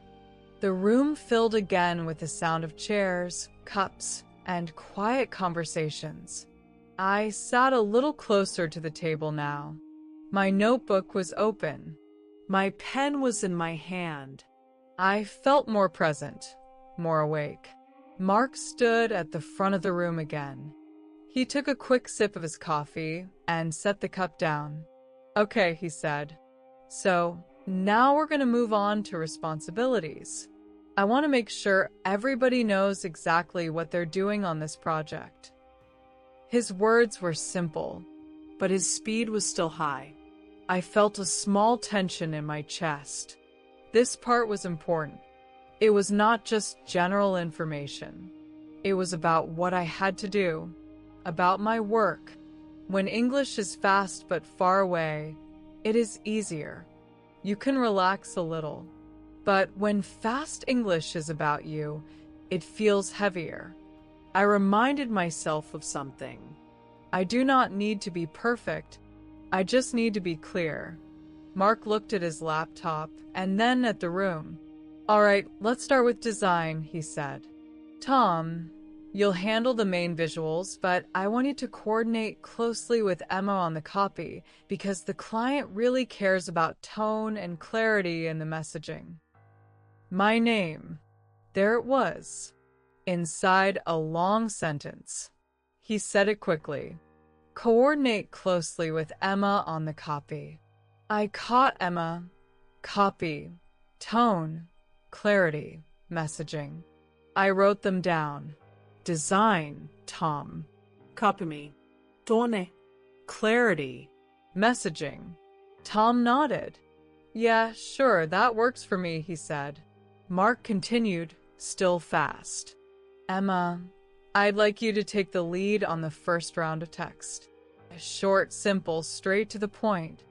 The room filled again with the sound of chairs, cups, and quiet conversations. I sat a little closer to the table now. My notebook was open. My pen was in my hand. I felt more present, more awake. Mark stood at the front of the room again. He took a quick sip of his coffee and set the cup down. "Okay," he said. "So now we're going to move on to responsibilities. I want to make sure everybody knows exactly what they're doing on this project." His words were simple, But his speed was still high. I felt a small tension in my chest. This part was important. It was not just general information. It was about what I had to do, about my work. When English is fast but far away, it is easier. You can relax a little. But when fast English is about you, it feels heavier. I reminded myself of something. I do not need to be perfect. I just need to be clear. Mark looked at his laptop and then at the room. "All right, let's start with design," he said. "Tom, you'll handle the main visuals, but I want you to coordinate closely with Emma on the copy because the client really cares about tone and clarity in the messaging." My name. There it was, inside a long sentence. He said it quickly. "Coordinate closely with Emma on the copy." I caught Emma. Copy, tone, clarity, messaging. I wrote them down. Design, Tom. Copy me. Tone. Clarity, messaging. Tom nodded. "Yeah, sure, that works for me," he said. Mark continued, still fast. "Emma, I'd like you to take the lead on the first round of text. Short, simple, straight to the point.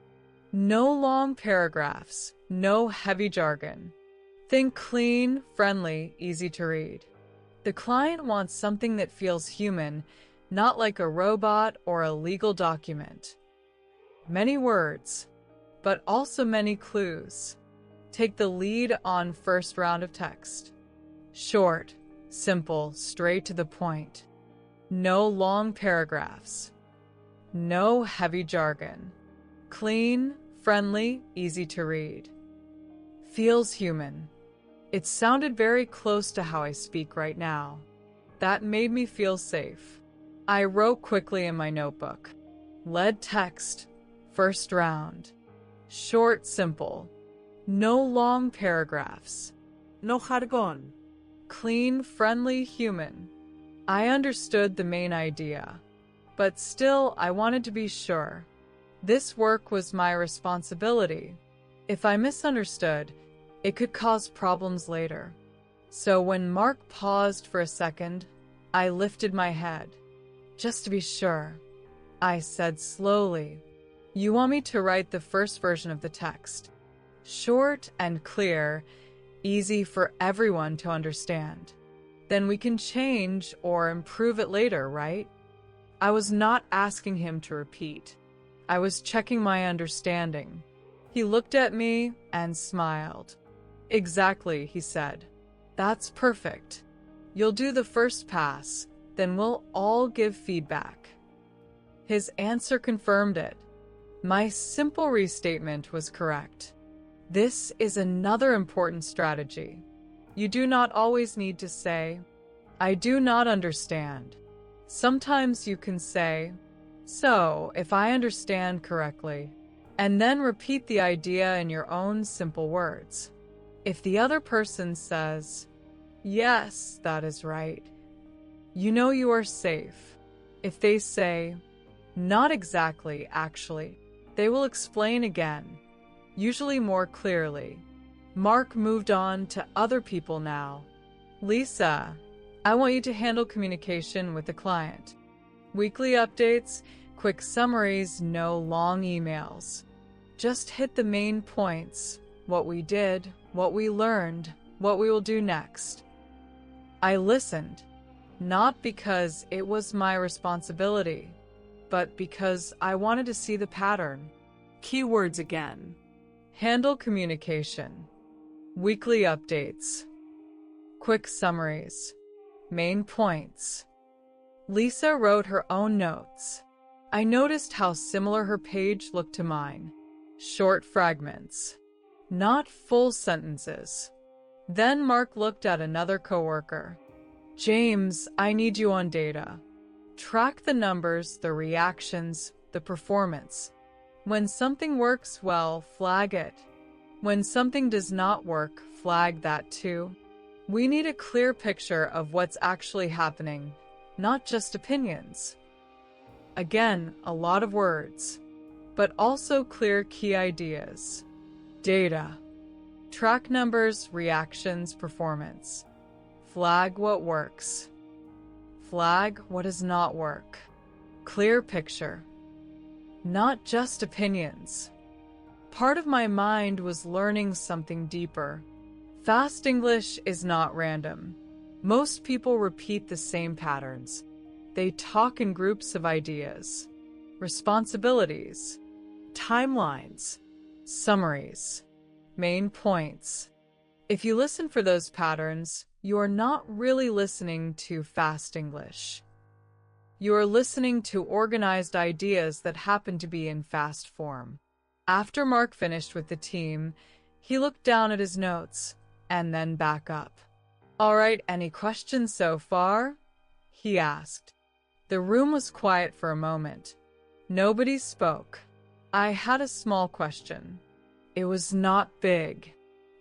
No long paragraphs, no heavy jargon. Think clean, friendly, easy to read. The client wants something that feels human, not like a robot or a legal document. Many words, but also many clues. Take the lead on first round of text. Short, simple, straight to the point. No long paragraphs. No heavy jargon. Clean, friendly, easy to read. Feels human. It sounded very close to how I speak right now. That made me feel safe. I wrote quickly in my notebook. Lead text, First round. Short, simple. No long paragraphs. No jargón. Clean, friendly, human. I understood the main idea, but still I wanted to be sure. This work was my responsibility. If I misunderstood, it could cause problems later. So when Mark paused for a second, I lifted my head. Just to be sure, I said slowly, "You want me to write the first version of the text? Short and clear, easy for everyone to understand. Then we can change or improve it later, right?" I was not asking him to repeat. I was checking my understanding. He looked at me and smiled. "Exactly," he said. "That's perfect. You'll do the first pass, then we'll all give feedback." His answer confirmed it. My simple restatement was correct. This is another important strategy. You do not always need to say, "I do not understand." Sometimes you can say, "So, if I understand correctly," and then repeat the idea in your own simple words. If the other person says, "Yes, that is right," you know you are safe. If they say, "Not exactly, actually," they will explain again, usually more clearly. Mark moved on to other people now. "Lisa, I want you to handle communication with the client. Weekly updates, quick summaries, no long emails. Just hit the main points, what we did, what we learned, what we will do next." I listened, not because it was my responsibility, but because I wanted to see the pattern. Keywords again. Handle communication. Weekly updates. Quick summaries. Main points. Lisa wrote her own notes. I noticed how similar her page looked to mine. Short fragments. Not full sentences. Then Mark looked at another coworker. "James, I need you on data. Track the numbers, the reactions, the performance. When something works well, flag it. When something does not work, flag that too. We need a clear picture of what's actually happening, not just opinions." Again, a lot of words, but also clear key ideas. Data. Track numbers, reactions, performance. Flag what works. Flag what does not work. Clear picture. Not just opinions. Part of my mind was learning something deeper. Fast English is not random. Most people repeat the same patterns. They talk in groups of ideas, responsibilities, Timelines. summaries, main points. If you listen for those patterns, you are not really listening to fast English. You are listening to organized ideas that happen to be in fast form. After Mark finished with the team, he looked down at his notes and then back up. "All right, any questions so far?" he asked. The room was quiet for a moment. Nobody spoke. I had a small question. It was not big,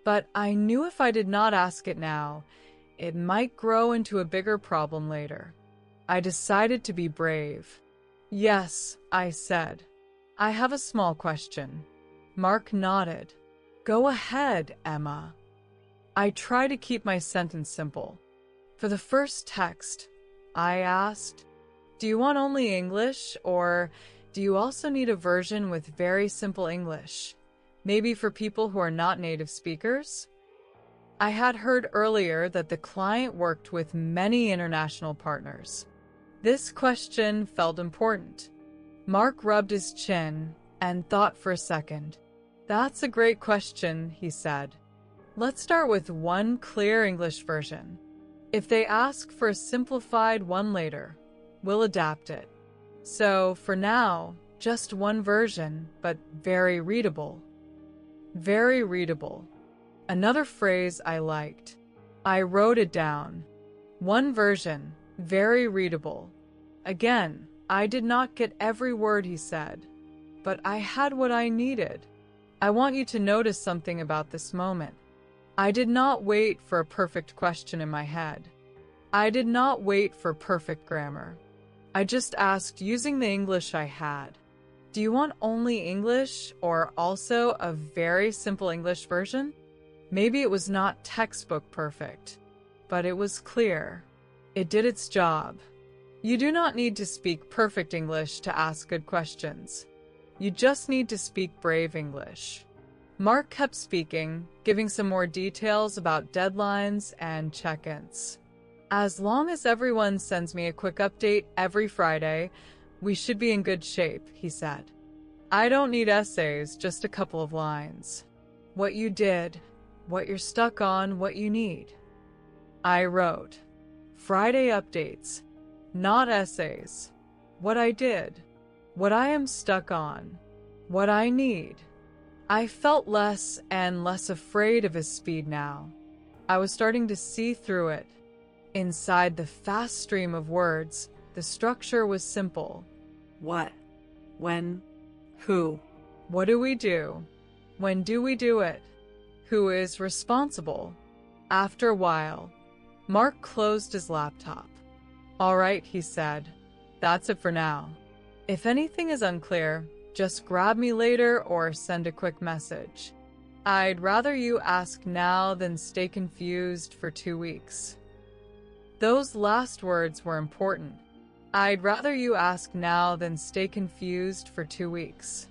but I knew if I did not ask it now, it might grow into a bigger problem later. I decided to be brave. "Yes," I said. "I have a small question." Mark nodded. "Go ahead, Emma." I try to keep my sentence simple. For the first text, I asked, "Do you want only English, or do you also need a version with very simple English? Maybe for people who are not native speakers?" I had heard earlier that the client worked with many international partners. This question felt important. Mark rubbed his chin and thought for a second. "That's a great question," he said. "Let's start with one clear English version. If they ask for a simplified one later, we'll adapt it. So, for now, just one version, but very readable." Very readable. Another phrase I liked. I wrote it down. One version, very readable. Again, I did not get every word he said. but I had what I needed. I want you to notice something about this moment. I did not wait for a perfect question in my head. I did not wait for perfect grammar. I just asked using the English I had. Do you want only English or also a very simple English version? Maybe it was not textbook perfect, but it was clear. It did its job. You do not need to speak perfect English to ask good questions. You just need to speak brave English. Mark kept speaking, giving some more details about deadlines and check-ins. As long as everyone sends me a quick update every Friday, we should be in good shape, he said. I don't need essays, just a couple of lines. What you did, what you're stuck on, what you need. I wrote, Friday updates, not essays. What I did, what I am stuck on, what I need. I felt less and less afraid of his speed now. I was starting to see through it. Inside the fast stream of words, the structure was simple. What? When? Who? What do we do? When do we do it? Who is responsible? After a while, Mark closed his laptop. All right, he said. That's it for now. If anything is unclear, just grab me later or send a quick message. I'd rather you ask now than stay confused for 2 weeks. Those last words were important. I'd rather you ask now than stay confused for 2 weeks.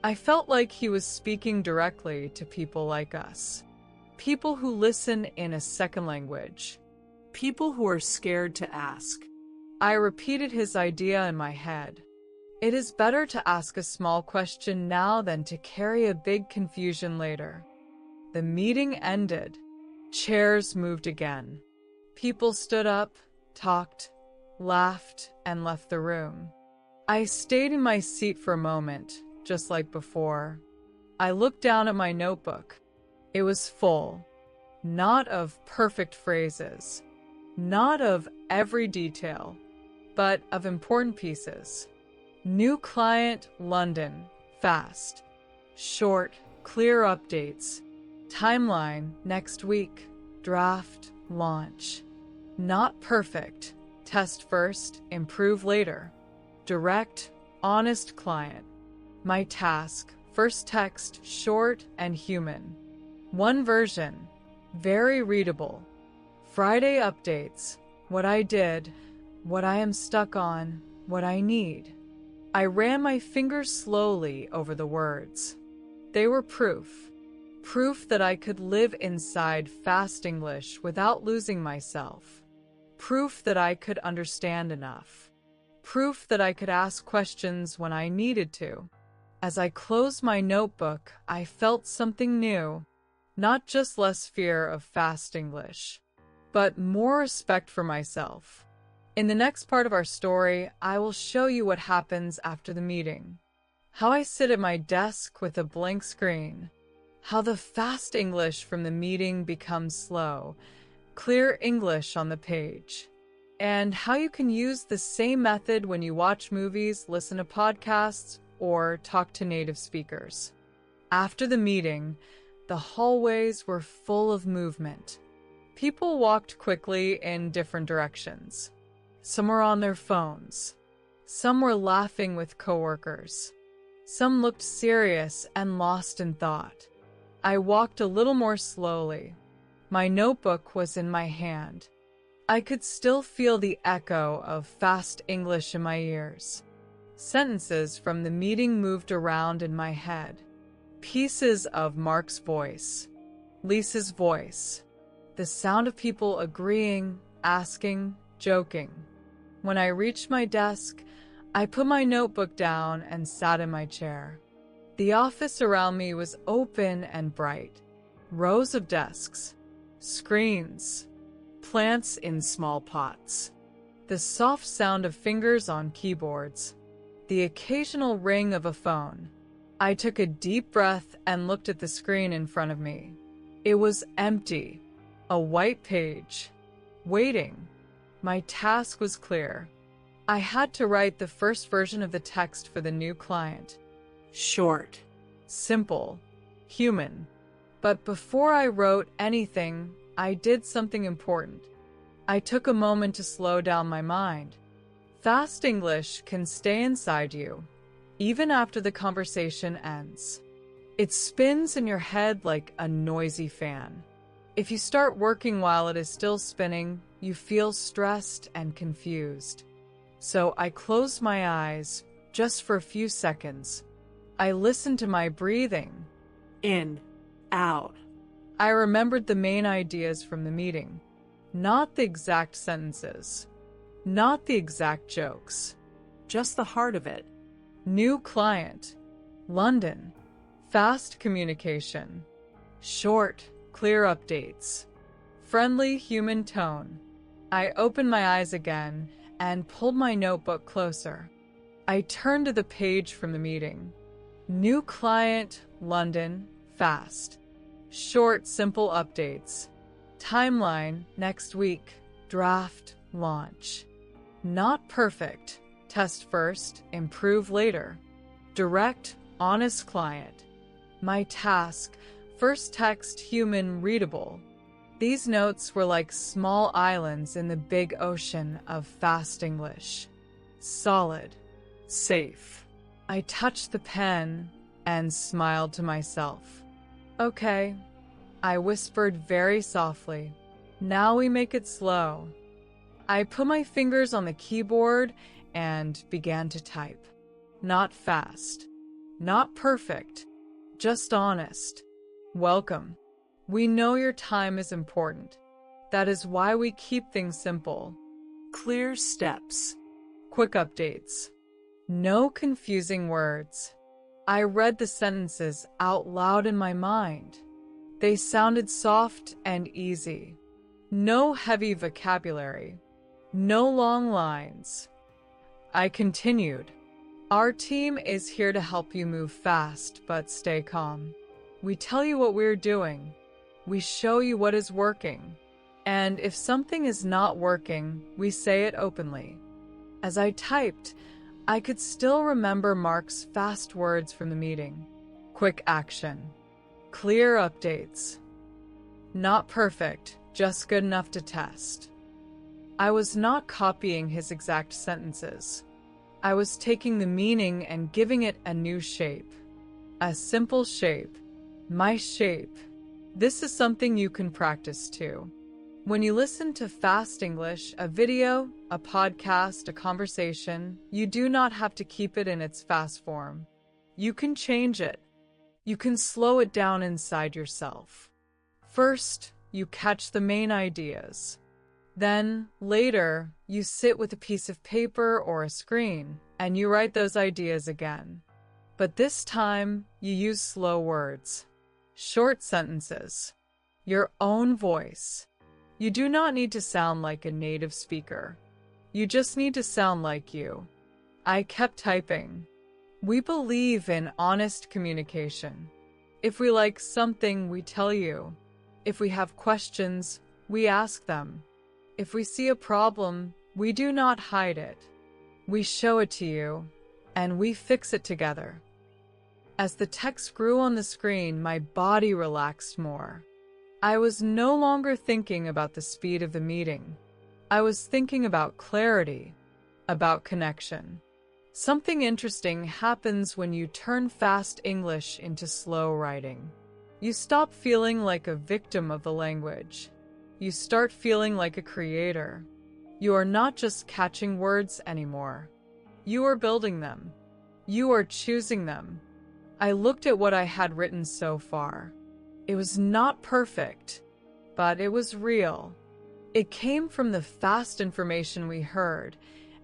I felt like he was speaking directly to people like us. People who listen in a second language. People who are scared to ask. I repeated his idea in my head. It is better to ask a small question now than to carry a big confusion later. The meeting ended. Chairs moved again. People stood up, talked, laughed, and left the room. I stayed in my seat for a moment, just like before. I looked down at my notebook. It was full, not of perfect phrases, not of every detail, but of important pieces. New client, London, fast. Short, clear updates. Timeline, next week. Draft, launch. Not perfect. Test first, improve later. Direct, honest client. My task, first text, short and human. One version, very readable. Friday updates, what I did, what I am stuck on, what I need. I ran my fingers slowly over the words. They were proof. Proof that I could live inside fast English without losing myself. Proof that I could understand enough. Proof that I could ask questions when I needed to. As I closed my notebook, I felt something new. Not just less fear of fast English, but more respect for myself. In the next part of our story, I will show you what happens after the meeting. How I sit at my desk with a blank screen. How the fast English from the meeting becomes slow, clear English on the page. And how you can use the same method when you watch movies, listen to podcasts, or talk to native speakers. After the meeting, the hallways were full of movement. People walked quickly in different directions. Some were on their phones. Some were laughing with coworkers. Some looked serious and lost in thought. I walked a little more slowly. My notebook was in my hand. I could still feel the echo of fast English in my ears. Sentences from the meeting moved around in my head. Pieces of Mark's voice, Lisa's voice, the sound of people agreeing, asking, joking. When I reached my desk, I put my notebook down and sat in my chair. The office around me was open and bright. Rows of desks, screens, plants in small pots, the soft sound of fingers on keyboards, the occasional ring of a phone. I took a deep breath and looked at the screen in front of me. It was empty, a white page, waiting. My task was clear. I had to write the first version of the text for the new client. Short. simple, human. But before I wrote anything, I did something important. I took a moment to slow down my mind. Fast English can stay inside you, even after the conversation ends. It spins in your head like a noisy fan. If you start working while it is still spinning, you feel stressed and confused. So I closed my eyes just for a few seconds. I listened to my breathing. In. Out. I remembered the main ideas from the meeting, not the exact sentences, not the exact jokes. Just the heart of it. New client, London, fast communication, short, clear updates, friendly human tone. I opened my eyes again and pulled my notebook closer. I turned to the page from the meeting. New client, London, fast. Short, simple updates. Timeline, next week. Draft, launch. Not perfect. Test first, improve later. Direct, honest client. My task, first text human readable. These notes were like small islands in the big ocean of fast English. Solid. Safe. I touched the pen and smiled to myself. Okay, I whispered very softly. Now we make it slow. I put my fingers on the keyboard and began to type. Not fast. Not perfect. Just honest. Welcome. We know your time is important. That is why we keep things simple. Clear steps. Quick updates. No confusing words. I read the sentences out loud in my mind. They sounded soft and easy. No heavy vocabulary. No long lines. I continued. Our team is here to help you move fast, but stay calm. We tell you what we're doing. We show you what is working. And if something is not working, we say it openly. As I typed, I could still remember Mark's fast words from the meeting. Quick action. Clear updates. Not perfect, just good enough to test. I was not copying his exact sentences. I was taking the meaning and giving it a new shape. A simple shape. My shape. This is something you can practice too. When you listen to Fast English, a video, a podcast, a conversation, you do not have to keep it in its fast form. You can change it. You can slow it down inside yourself. First, you catch the main ideas. Then, later, you sit with a piece of paper or a screen, and you write those ideas again. But this time, you use slow words. Short sentences. Your own voice. You do not need to sound like a native speaker. You just need to sound like you. I kept typing. We believe in honest communication. If we like something, we tell you. If we have questions, we ask them. If we see a problem, we do not hide it. We show it to you, and we fix it together. As the text grew on the screen, my body relaxed more. I was no longer thinking about the speed of the meeting. I was thinking about clarity, about connection. Something interesting happens when you turn fast English into slow writing. You stop feeling like a victim of the language. You start feeling like a creator. You are not just catching words anymore. You are building them. You are choosing them. I looked at what I had written so far. It was not perfect, but it was real. It came from the fast information we heard,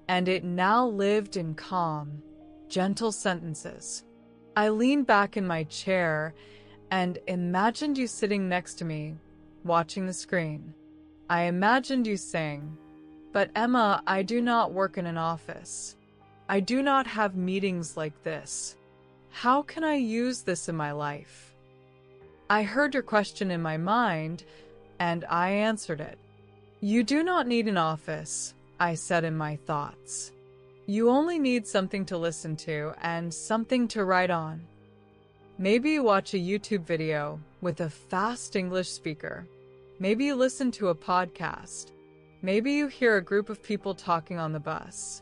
and it now lived in calm, gentle sentences. I leaned back in my chair and imagined you sitting next to me, watching the screen. I imagined you saying, "But Emma, I do not work in an office. I do not have meetings like this. How can I use this in my life?" I heard your question in my mind, and I answered it. You do not need an office, I said in my thoughts. You only need something to listen to and something to write on. Maybe you watch a YouTube video with a fast English speaker. Maybe you listen to a podcast. Maybe you hear a group of people talking on the bus.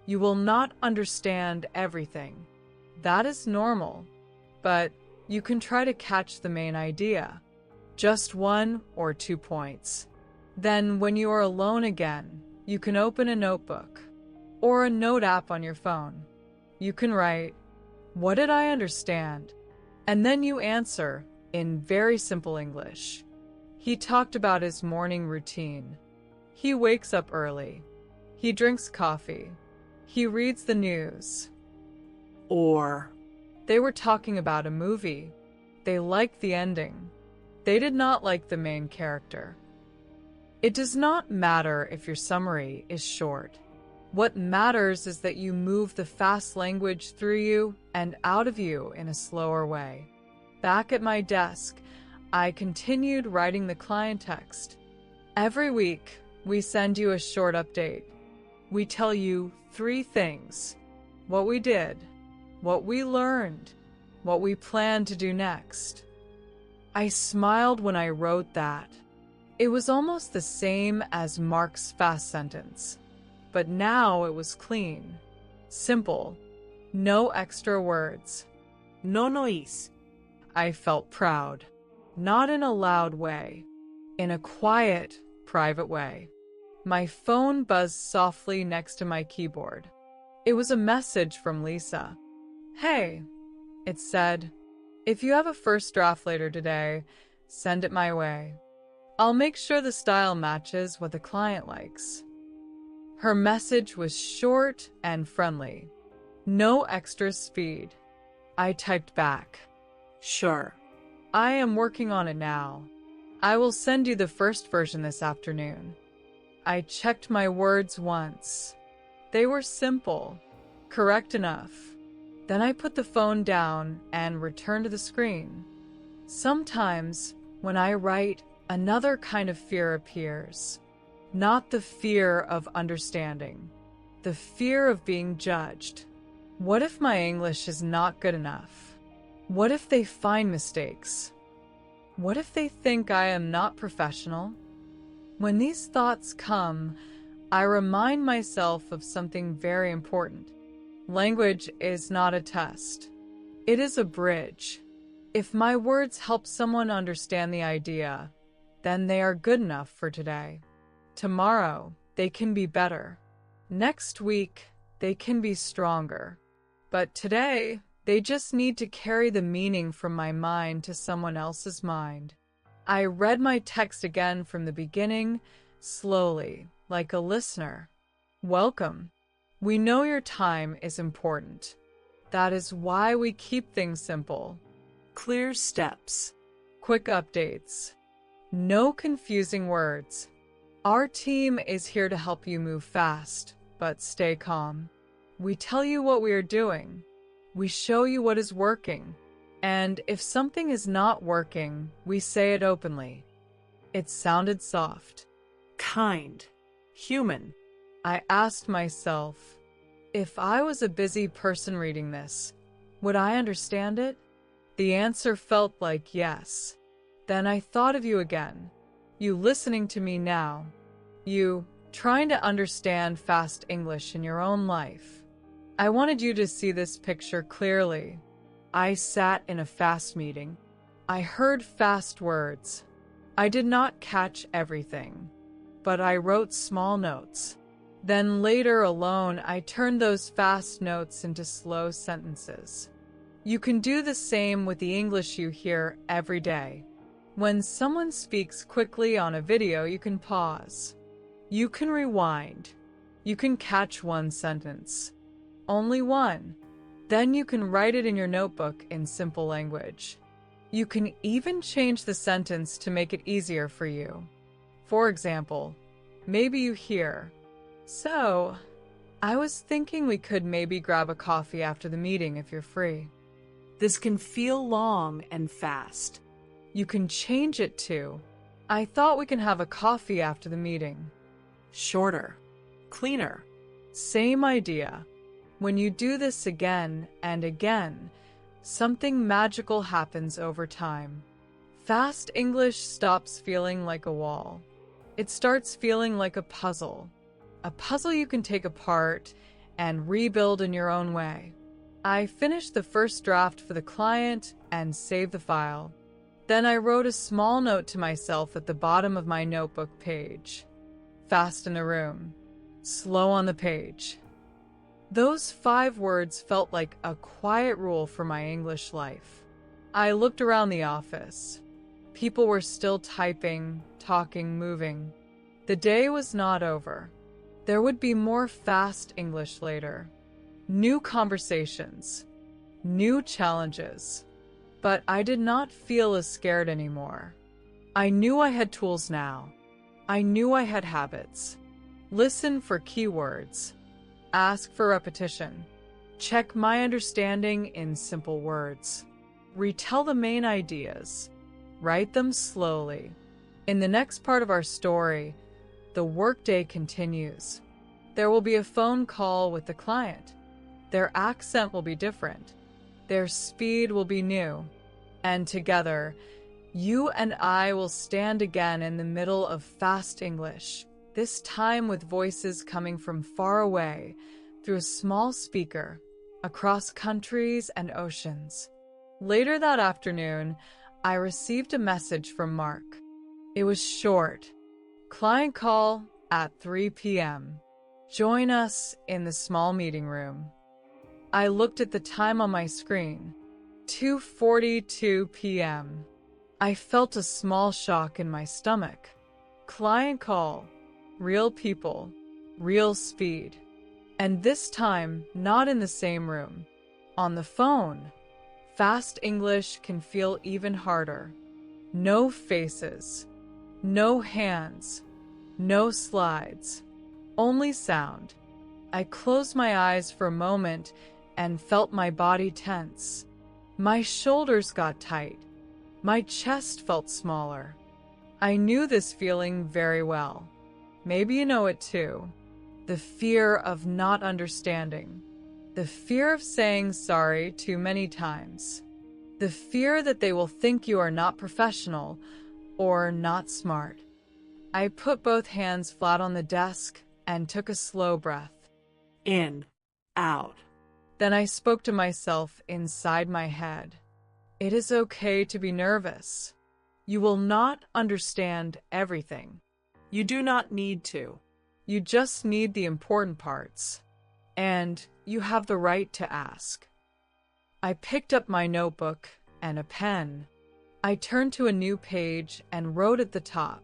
You will not understand everything. That is normal, but you can try to catch the main idea, just 1 or 2 points. Then, when you are alone again, you can open a notebook or a note app on your phone. You can write, "What did I understand?" And then you answer in very simple English. He talked about his morning routine. He wakes up early. He drinks coffee. He reads the news. Or, They were talking about a movie. They liked the ending. They did not like the main character. It does not matter if your summary is short. What matters is that you move the fast language through you and out of you in a slower way. Back at my desk, I continued writing the client text. Every week, we send you a short update. We tell you 3 things: what we did, what we learned, what we plan to do next. I smiled when I wrote that. It was almost the same as Mark's fast sentence, but now it was clean, simple, no extra words. no noise. I felt proud, not in a loud way, in a quiet, private way. My phone buzzed softly next to my keyboard. It was a message from Lisa. "Hey," it said, "if you have a first draft later today, send it my way. I'll make sure the style matches what the client likes." Her message was short and friendly. No extra speed. I typed back, Sure. "I am working on it now. I will send you the first version this afternoon." I checked my words once. They were simple, correct enough. Then I put the phone down and returned to the screen. Sometimes, when I write, another kind of fear appears. Not the fear of understanding, the fear of being judged. What if my English is not good enough? What if they find mistakes? What if they think I am not professional? When these thoughts come, I remind myself of something very important. Language is not a test. It is a bridge. If my words help someone understand the idea, then they are good enough for today. Tomorrow, they can be better. Next week, they can be stronger. But today, they just need to carry the meaning from my mind to someone else's mind. I read my text again from the beginning, slowly, like a listener. "Welcome. We know your time is important. That is why we keep things simple. Clear steps. Quick updates. No confusing words. Our team is here to help you move fast, but stay calm. We tell you what we are doing. We show you what is working. And if something is not working, we say it openly." It sounded soft. Kind. Human. I asked myself, if I was a busy person reading this, would I understand it? The answer felt like yes. Then I thought of you again. You listening to me now. You trying to understand fast English in your own life. I wanted you to see this picture clearly. I sat in a fast meeting. I heard fast words. I did not catch everything, but I wrote small notes. Then later alone, I turned those fast notes into slow sentences. You can do the same with the English you hear every day. When someone speaks quickly on a video, you can pause. You can rewind. You can catch one sentence. Only one. Then you can write it in your notebook in simple language. You can even change the sentence to make it easier for you. For example, maybe you hear, "So, I was thinking we could maybe grab a coffee after the meeting if you're free." This can feel long and fast. You can change it to, "I thought we can have a coffee after the meeting." Shorter. Cleaner. Same idea. When you do this again and again, something magical happens over time. Fast English stops feeling like a wall. It starts feeling like a puzzle you can take apart and rebuild in your own way. I finished the first draft for the client and saved the file. Then I wrote a small note to myself at the bottom of my notebook page. Fast in the room, slow on the page. Those 5 words felt like a quiet rule for my English life. I looked around the office. People were still typing, talking, moving. The day was not over. There would be more fast English later. New conversations. New challenges. But I did not feel as scared anymore. I knew I had tools now. I knew I had habits. Listen for keywords. Ask for repetition. Check my understanding in simple words. Retell the main ideas. Write them slowly. In the next part of our story, the workday continues. There will be a phone call with the client. Their accent will be different. Their speed will be new. And together, you and I will stand again in the middle of fast English, this time with voices coming from far away through a small speaker, across countries and oceans. Later that afternoon, I received a message from Mark. It was short. Client call at 3 p.m. Join us in the small meeting room. I looked at the time on my screen. 2:42 p.m. I felt a small shock in my stomach. Client call. Real people. Real speed. And this time, not in the same room. On the phone. Fast English can feel even harder. No faces. No hands. No slides. Only sound. I closed my eyes for a moment and felt my body tense. My shoulders got tight. My chest felt smaller. I knew this feeling very well. Maybe you know it too. The fear of not understanding. The fear of saying sorry too many times. The fear that they will think you are not professional or not smart. I put both hands flat on the desk and took a slow breath. In, out. Then I spoke to myself inside my head. It is okay to be nervous. You will not understand everything. You do not need to. You just need the important parts. And you have the right to ask. I picked up my notebook and a pen. I turned to a new page and wrote at the top,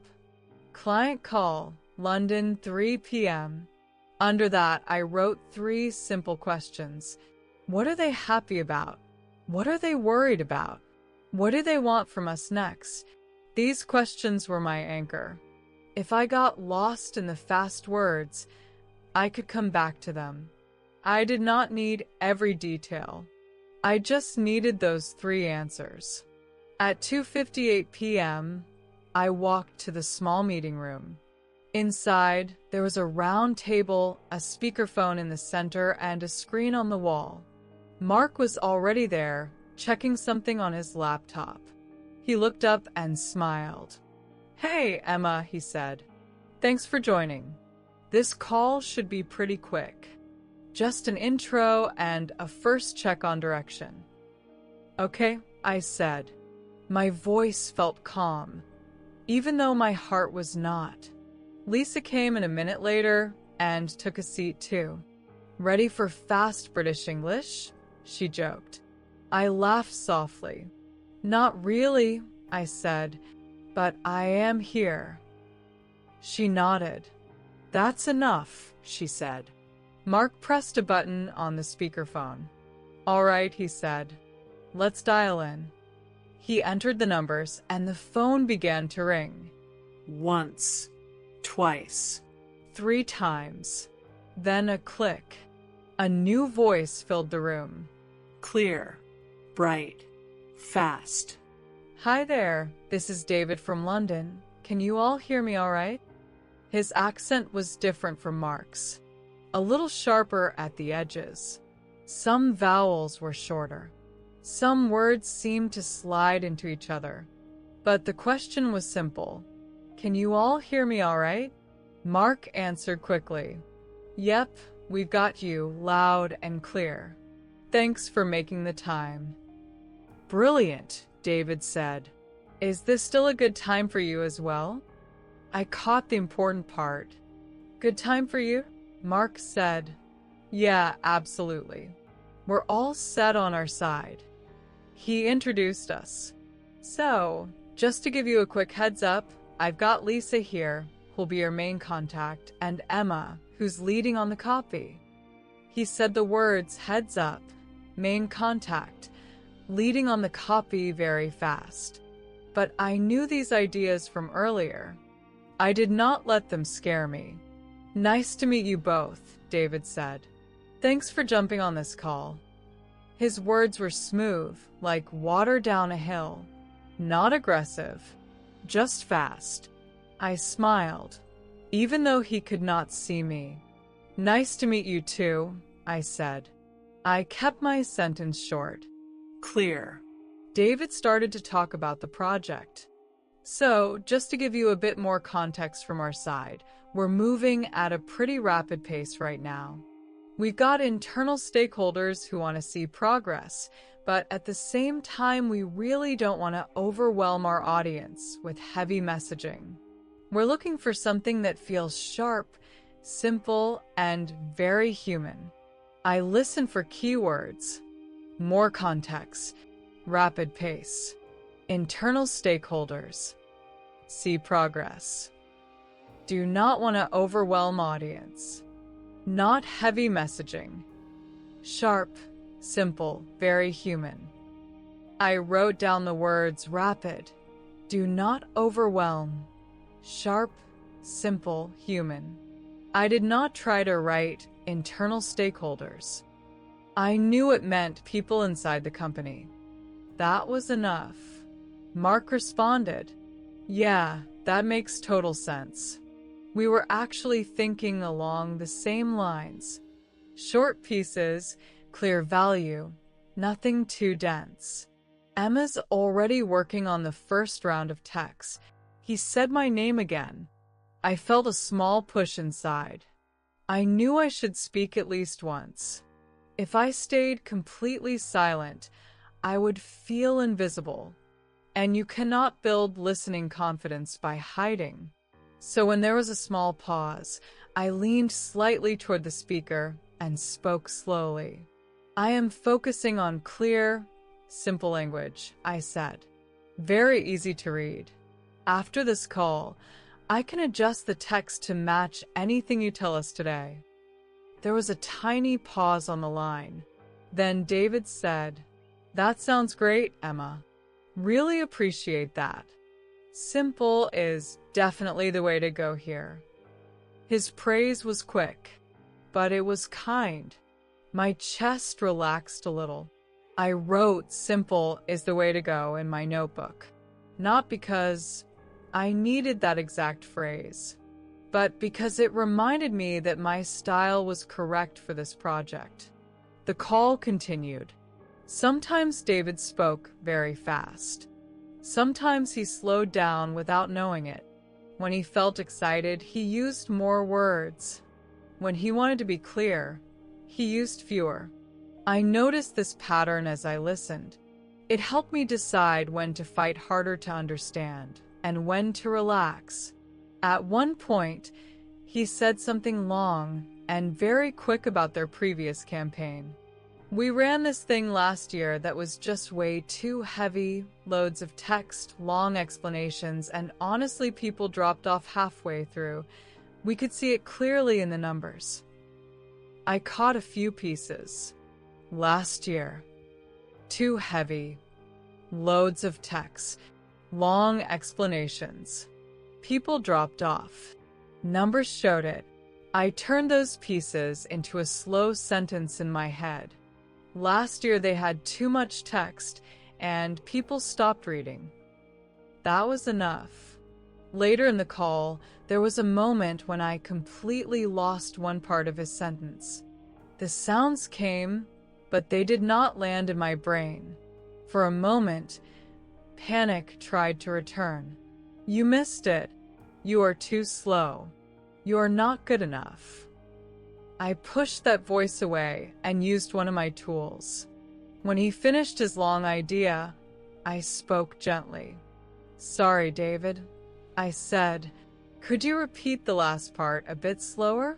Client call, London, 3 p.m. Under that, I wrote 3 simple questions. What are they happy about? What are they worried about? What do they want from us next? These questions were my anchor. If I got lost in the fast words, I could come back to them. I did not need every detail. I just needed those 3 answers. At 2:58 p.m., I walked to the small meeting room. Inside, there was a round table, a speakerphone in the center, and a screen on the wall. Mark was already there, checking something on his laptop. He looked up and smiled. Hey, Emma, he said. Thanks for joining. This call should be pretty quick. Just an intro and a first check on direction. Okay, I said. My voice felt calm, even though my heart was not. Lisa came in a minute later and took a seat too. Ready for fast British English? She joked. I laughed softly. Not really, I said, but I am here. She nodded. That's enough, she said. Mark pressed a button on the speakerphone. All right, he said. Let's dial in. He entered the numbers and the phone began to ring. Once, twice, 3 times. Then a click. A new voice filled the room. Clear, bright, fast. Hi there, this is David from London. Can you all hear me all right? His accent was different from Mark's. a little sharper at the edges. Some vowels were shorter. Some words seemed to slide into each other. But the question was simple. Can you all hear me all right? Mark answered quickly. Yep, we've got you, loud and clear. Thanks for making the time. Brilliant, David said. Is this still a good time for you as well? I caught the important part. Good time for you? Mark said. Yeah, absolutely. We're all set on our side. He introduced us. So, just to give you a quick heads up, I've got Lisa here, who'll be your main contact, and Emma, who's leading on the copy. He said the words heads up, main contact, leading on the copy very fast. But I knew these ideas from earlier. I did not let them scare me. Nice to meet you both, David said. Thanks for jumping on this call. His words were smooth, like water down a hill. Not aggressive, just fast. I smiled, even though he could not see me. Nice to meet you too, I said. I kept my sentence short. Clear. David started to talk about the project. So, just to give you a bit more context from our side, we're moving at a pretty rapid pace right now. We've got internal stakeholders who want to see progress, but at the same time, we really don't want to overwhelm our audience with heavy messaging. We're looking for something that feels sharp, simple, and very human. I listen for keywords, more context, rapid pace, internal stakeholders, see progress. Do not want to overwhelm audience. Not heavy messaging. Sharp, simple, very human. I wrote down the words rapid. Do not overwhelm. Sharp, simple, human. I did not try to write internal stakeholders. I knew it meant people inside the company. That was enough. Mark responded. Yeah, that makes total sense. We were actually thinking along the same lines. Short pieces, clear value, nothing too dense. Emma's already working on the first round of texts. He said my name again. I felt a small push inside. I knew I should speak at least once. If I stayed completely silent, I would feel invisible. And you cannot build listening confidence by hiding. So when there was a small pause, I leaned slightly toward the speaker and spoke slowly. I am focusing on clear, simple language, I said. Very easy to read. After this call, I can adjust the text to match anything you tell us today. There was a tiny pause on the line. Then David said, That sounds great, Emma. Really appreciate that. Simple is definitely the way to go here. His praise was quick, but it was kind. My chest relaxed a little. I wrote simple is the way to go in my notebook, not because I needed that exact phrase, but because it reminded me that my style was correct for this project. The call continued. Sometimes David spoke very fast. Sometimes he slowed down without knowing it. When he felt excited, he used more words. When he wanted to be clear, he used fewer. I noticed this pattern as I listened. It helped me decide when to fight harder to understand and when to relax. At one point, he said something long and very quick about their previous campaign. We ran this thing last year that was just way too heavy, loads of text, long explanations, and honestly people dropped off halfway through. We could see it clearly in the numbers. I caught a few pieces. Last year. Too heavy. Loads of text. Long explanations. People dropped off. Numbers showed it. I turned those pieces into a slow sentence in my head. Last year they had too much text and people stopped reading. That was enough. Later in the call, there was a moment when I completely lost one part of his sentence. The sounds came, but they did not land in my brain. For a moment, panic tried to return. "You missed it. You are too slow. You are not good enough." I pushed that voice away and used one of my tools. When he finished his long idea, I spoke gently. "Sorry, David," I said. "Could you repeat the last part a bit slower?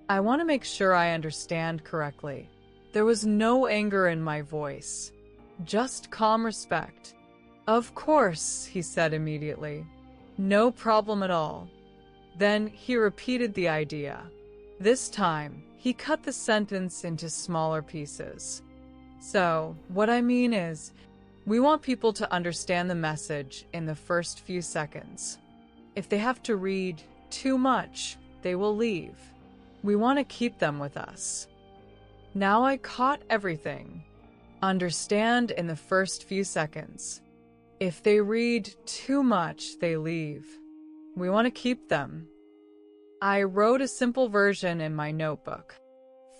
I want to make sure I understand correctly." There was no anger in my voice, just calm respect. "Of course," he said immediately. "No problem at all." Then he repeated the idea. This time, he cut the sentence into smaller pieces. "So, what I mean is, we want people to understand the message in the first few seconds. If they have to read too much, they will leave. We want to keep them with us." Now I caught everything. Understand in the first few seconds. If they read too much, they leave. We want to keep them. I wrote a simple version in my notebook.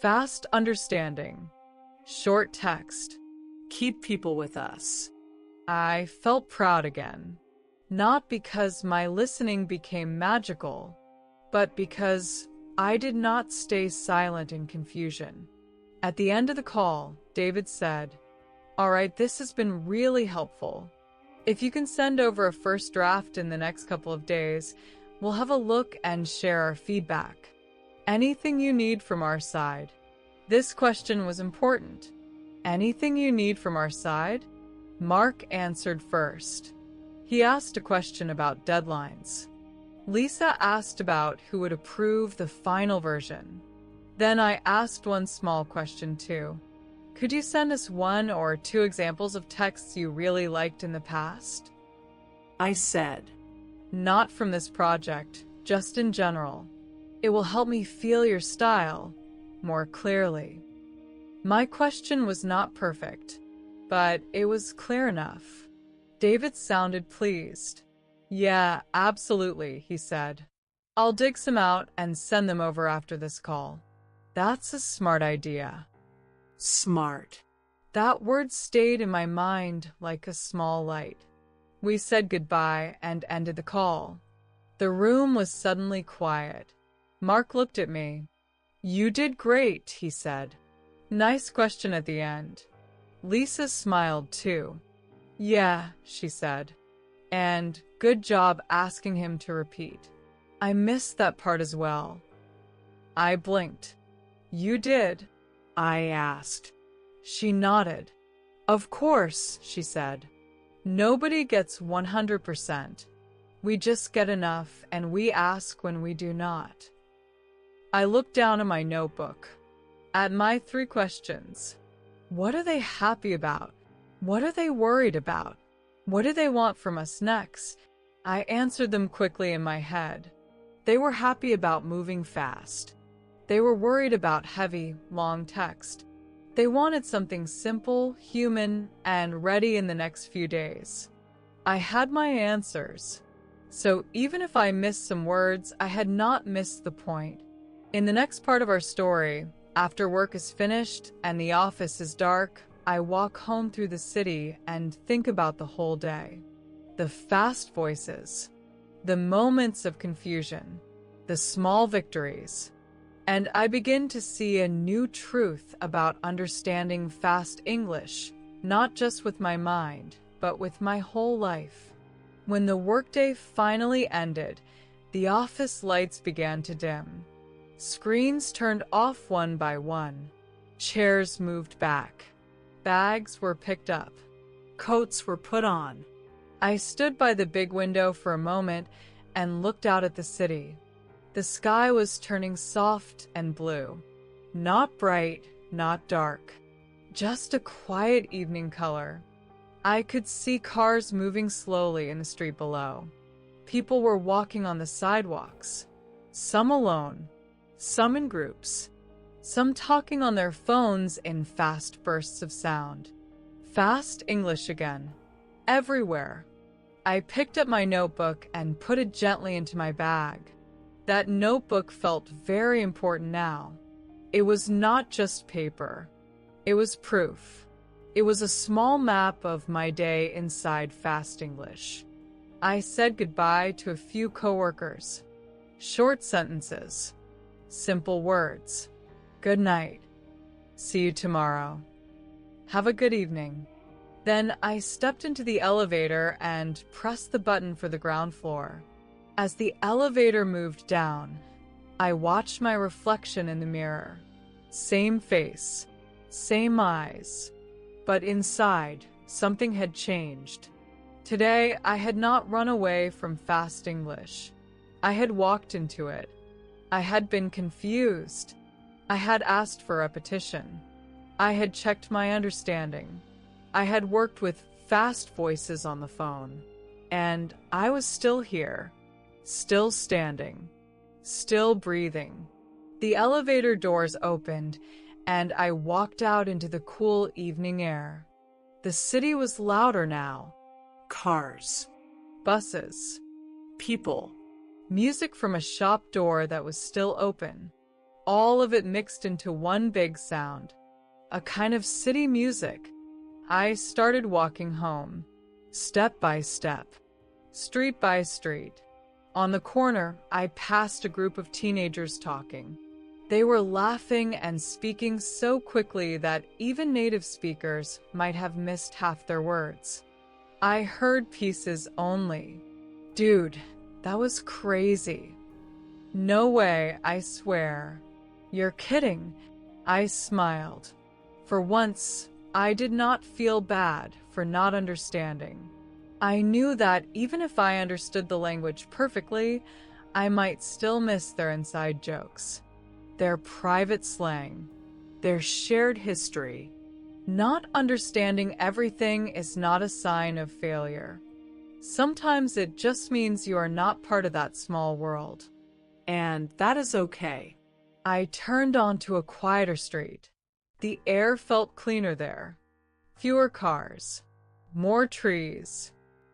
Fast understanding. Short text. Keep people with us. I felt proud again. Not because my listening became magical, but because I did not stay silent in confusion. At the end of the call, David said, "All right, this has been really helpful. If you can send over a first draft in the next couple of days, we'll have a look and share our feedback. Anything you need from our side." This question was important. Anything you need from our side? Mark answered first. He asked a question about deadlines. Lisa asked about who would approve the final version. Then I asked one small question too. Could you send us 1 or 2 examples of texts you really liked in the past? I said, "Not from this project, just in general. It will help me feel your style more clearly." My question was not perfect, but it was clear enough. David sounded pleased. "Yeah, absolutely," he said. "I'll dig some out and send them over after this call." That's a smart idea. Smart. That word stayed in my mind like a small light. We said goodbye and ended the call. The room was suddenly quiet. Mark looked at me. "You did great," he said. Nice question at the end. Lisa smiled too. "Yeah," she said. "And good job asking him to repeat. I missed that part as well." I blinked. "You did?" I asked. She nodded. "Of course," she said. "Nobody gets 100%. We just get enough, and we ask when we do not." I looked down at my notebook, at my 3 questions. What are they happy about? What are they worried about? What do they want from us next? I answered them quickly in my head. They were happy about moving fast. They were worried about heavy, long text. They wanted something simple, human, and ready in the next few days. I had my answers. So even if I missed some words, I had not missed the point. In the next part of our story, after work is finished and the office is dark, I walk home through the city and think about the whole day. The fast voices, the moments of confusion, the small victories. And I begin to see a new truth about understanding fast English, not just with my mind, but with my whole life. When the workday finally ended, the office lights began to dim. Screens turned off one by one. Chairs moved back. Bags were picked up. Coats were put on. I stood by the big window for a moment and looked out at the city. The sky was turning soft and blue. Not bright, not dark. Just a quiet evening color. I could see cars moving slowly in the street below. People were walking on the sidewalks. Some alone. Some in groups. Some talking on their phones in fast bursts of sound. Fast English again. Everywhere. I picked up my notebook and put it gently into my bag. That notebook felt very important now. It was not just paper. It was proof. It was a small map of my day inside Fast English. I said goodbye to a few coworkers. Short sentences. Simple words. Good night. See you tomorrow. Have a good evening. Then I stepped into the elevator and pressed the button for the ground floor. As the elevator moved down, I watched my reflection in the mirror. Same face, same eyes, but inside, something had changed. Today, I had not run away from Fast English. I had walked into it. I had been confused. I had asked for repetition. I had checked my understanding. I had worked with fast voices on the phone. And I was still here, still standing, still breathing. The elevator doors opened, and I walked out into the cool evening air. The city was louder now. Cars. Buses. People. Music from a shop door that was still open. All of it mixed into one big sound. A kind of city music. I started walking home, step by step, street by street. On the corner, I passed a group of teenagers talking. They were laughing and speaking so quickly that even native speakers might have missed half their words. I heard pieces only. Dude, that was crazy. No way, I swear. You're kidding. I smiled. For once, I did not feel bad for not understanding. I knew that even if I understood the language perfectly, I might still miss their inside jokes, their private slang, their shared history. Not understanding everything is not a sign of failure. Sometimes it just means you are not part of that small world. And that is okay. I turned onto a quieter street. The air felt cleaner there. Fewer cars, more trees,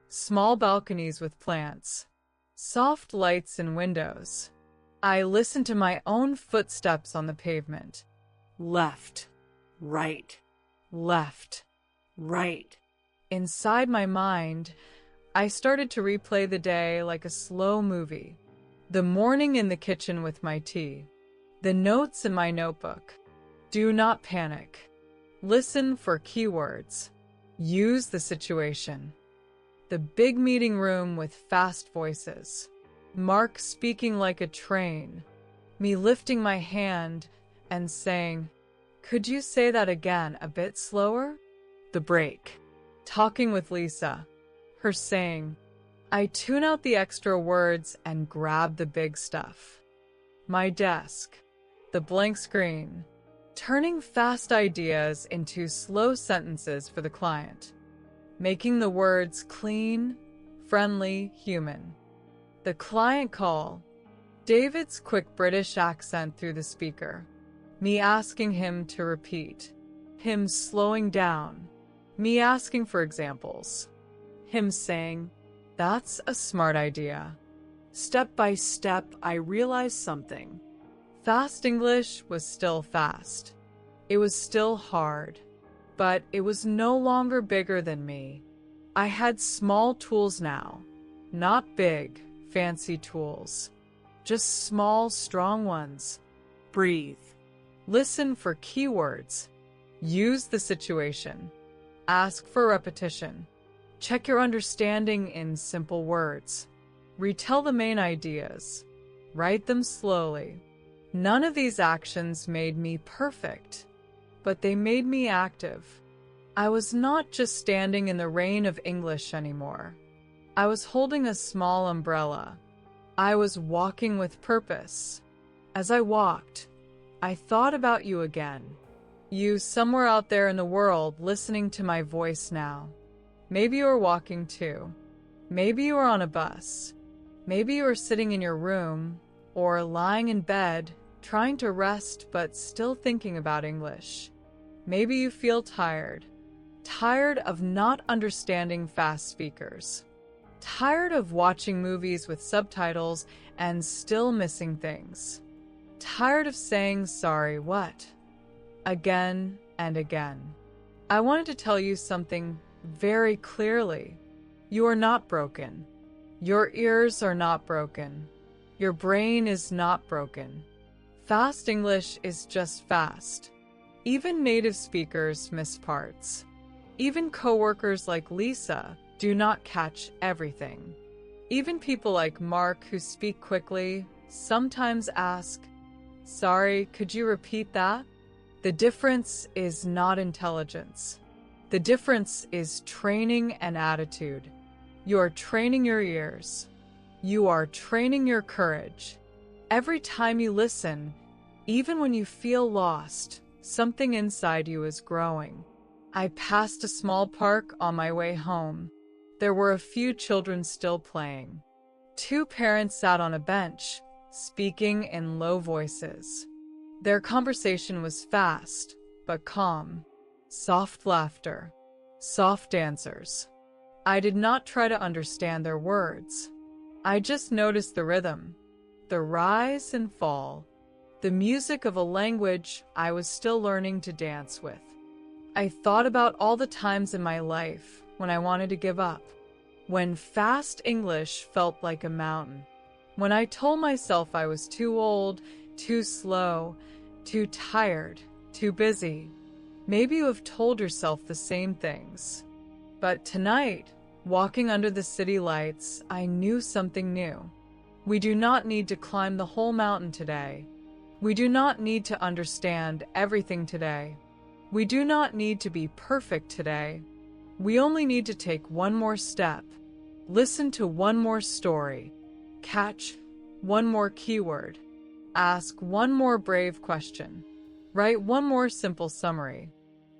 small balconies with plants, soft lights in windows. I listened to my own footsteps on the pavement. Left. Right. Left. Right. Inside my mind, I started to replay the day like a slow movie. The morning in the kitchen with my tea. The notes in my notebook. Do not panic. Listen for keywords. Use the situation. The big meeting room with fast voices. Mark speaking like a train. Me lifting my hand and saying, "Could you say that again a bit slower?" The break. Talking with Lisa. Her saying, I tune out the extra words and grab the big stuff. My desk. The blank screen. Turning fast ideas into slow sentences for the client. Making the words clean, friendly, human. The client call. David's quick British accent through the speaker. Me asking him to repeat. Him slowing down. Me asking for examples. Him saying, "That's a smart idea." Step by step, I realized something. Fast English was still fast. It was still hard. But it was no longer bigger than me. I had small tools now. Not big, fancy tools. Just small, strong ones. Breathe. Listen for keywords. Use the situation. Ask for repetition. Check your understanding in simple words. Retell the main ideas. Write them slowly. None of these actions made me perfect, but they made me active. I was not just standing in the rain of English anymore. I was holding a small umbrella. I was walking with purpose. As I walked, I thought about you again. You somewhere out there in the world listening to my voice now. Maybe you are walking too. Maybe you are on a bus. Maybe you are sitting in your room or lying in bed trying to rest but still thinking about English. Maybe you feel tired. Tired of not understanding fast speakers. Tired of watching movies with subtitles and still missing things. Tired of saying sorry what? Again and again. I wanted to tell you something very clearly. You are not broken. Your ears are not broken. Your brain is not broken. Fast English is just fast. Even native speakers miss parts. Even coworkers like Lisa do not catch everything. Even people like Mark who speak quickly sometimes ask, "Sorry, could you repeat that?" The difference is not intelligence. The difference is training and attitude. You are training your ears. You are training your courage. Every time you listen, even when you feel lost, something inside you is growing. I passed a small park on my way home. There were a few children still playing. Two parents sat on a bench, speaking in low voices. Their conversation was fast, but calm. Soft laughter. Soft answers. I did not try to understand their words. I just noticed the rhythm, the rise and fall, the music of a language I was still learning to dance with. I thought about all the times in my life when I wanted to give up, when fast English felt like a mountain, when I told myself I was too old, too slow, too tired, too busy. Maybe you have told yourself the same things. But tonight, walking under the city lights, I knew something new. We do not need to climb the whole mountain today. We do not need to understand everything today. We do not need to be perfect today. We only need to take one more step, listen to one more story, catch one more keyword, ask one more brave question, write one more simple summary.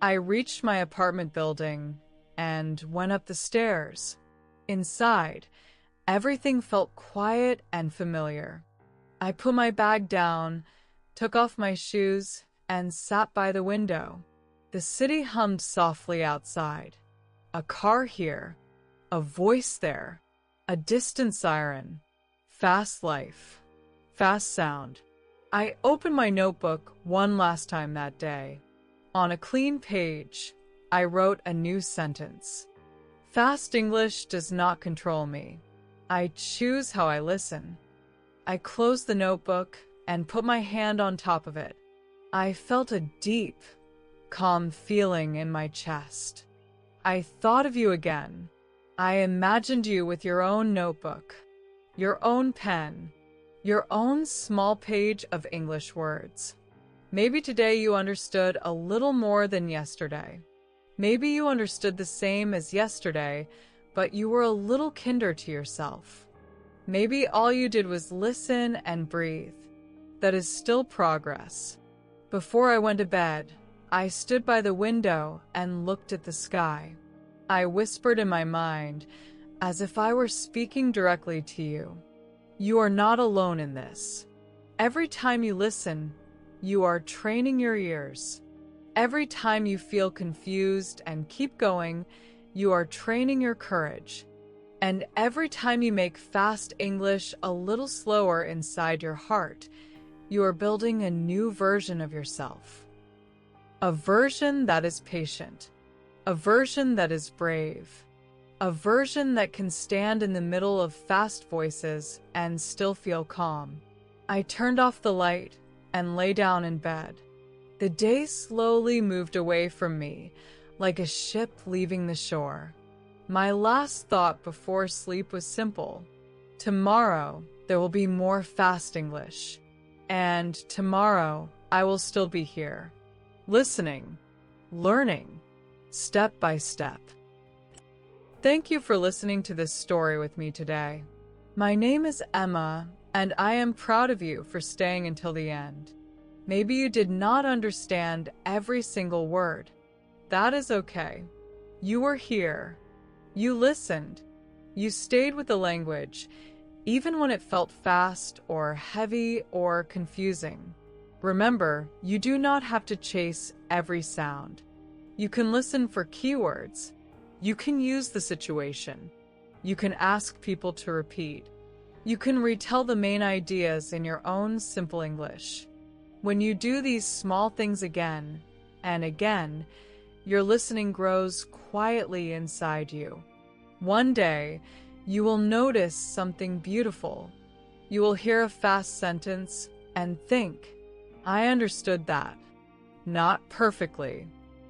I reached my apartment building and went up the stairs. Inside, everything felt quiet and familiar. I put my bag down, took off my shoes, and sat by the window. The city hummed softly outside. A car here, a voice there, a distant siren. Fast life, fast sound. I opened my notebook one last time that day. On a clean page, I wrote a new sentence. Fast English does not control me. I choose how I listen. I closed the notebook and put my hand on top of it. I felt a deep, calm feeling in my chest. I thought of you again. I imagined you with your own notebook, your own pen, your own small page of English words. Maybe today you understood a little more than yesterday. Maybe you understood the same as yesterday, but you were a little kinder to yourself. Maybe all you did was listen and breathe. That is still progress. Before I went to bed, I stood by the window and looked at the sky. I whispered in my mind, as if I were speaking directly to you. You are not alone in this. Every time you listen, you are training your ears. Every time you feel confused and keep going, you are training your courage. And every time you make fast English a little slower inside your heart, you are building a new version of yourself. A version that is patient. A version that is brave. A version that can stand in the middle of fast voices and still feel calm. I turned off the light and lay down in bed. The day slowly moved away from me, like a ship leaving the shore. My last thought before sleep was simple. Tomorrow, there will be more fast English. And tomorrow, I will still be here, listening, learning, step by step. Thank you for listening to this story with me today. My name is Emma, and I am proud of you for staying until the end. Maybe you did not understand every single word. That is okay. You were here. You listened. You stayed with the language, even when it felt fast or heavy or confusing. Remember, you do not have to chase every sound. You can listen for keywords. You can use the situation. You can ask people to repeat. You can retell the main ideas in your own simple English. When you do these small things again and again, your listening grows quietly inside you. One day, you will notice something beautiful. You will hear a fast sentence and think, I understood that. Not perfectly,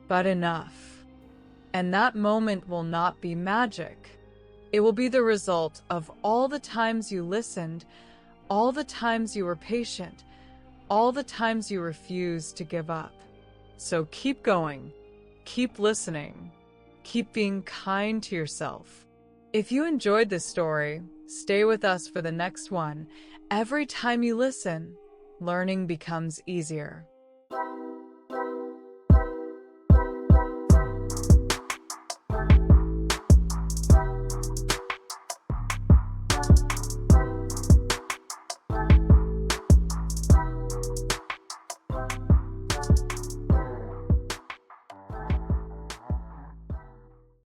but enough. And that moment will not be magic. It will be the result of all the times you listened, all the times you were patient, all the times you refused to give up. So keep going, keep listening, keep being kind to yourself. If you enjoyed this story, stay with us for the next one. Every time you listen, learning becomes easier.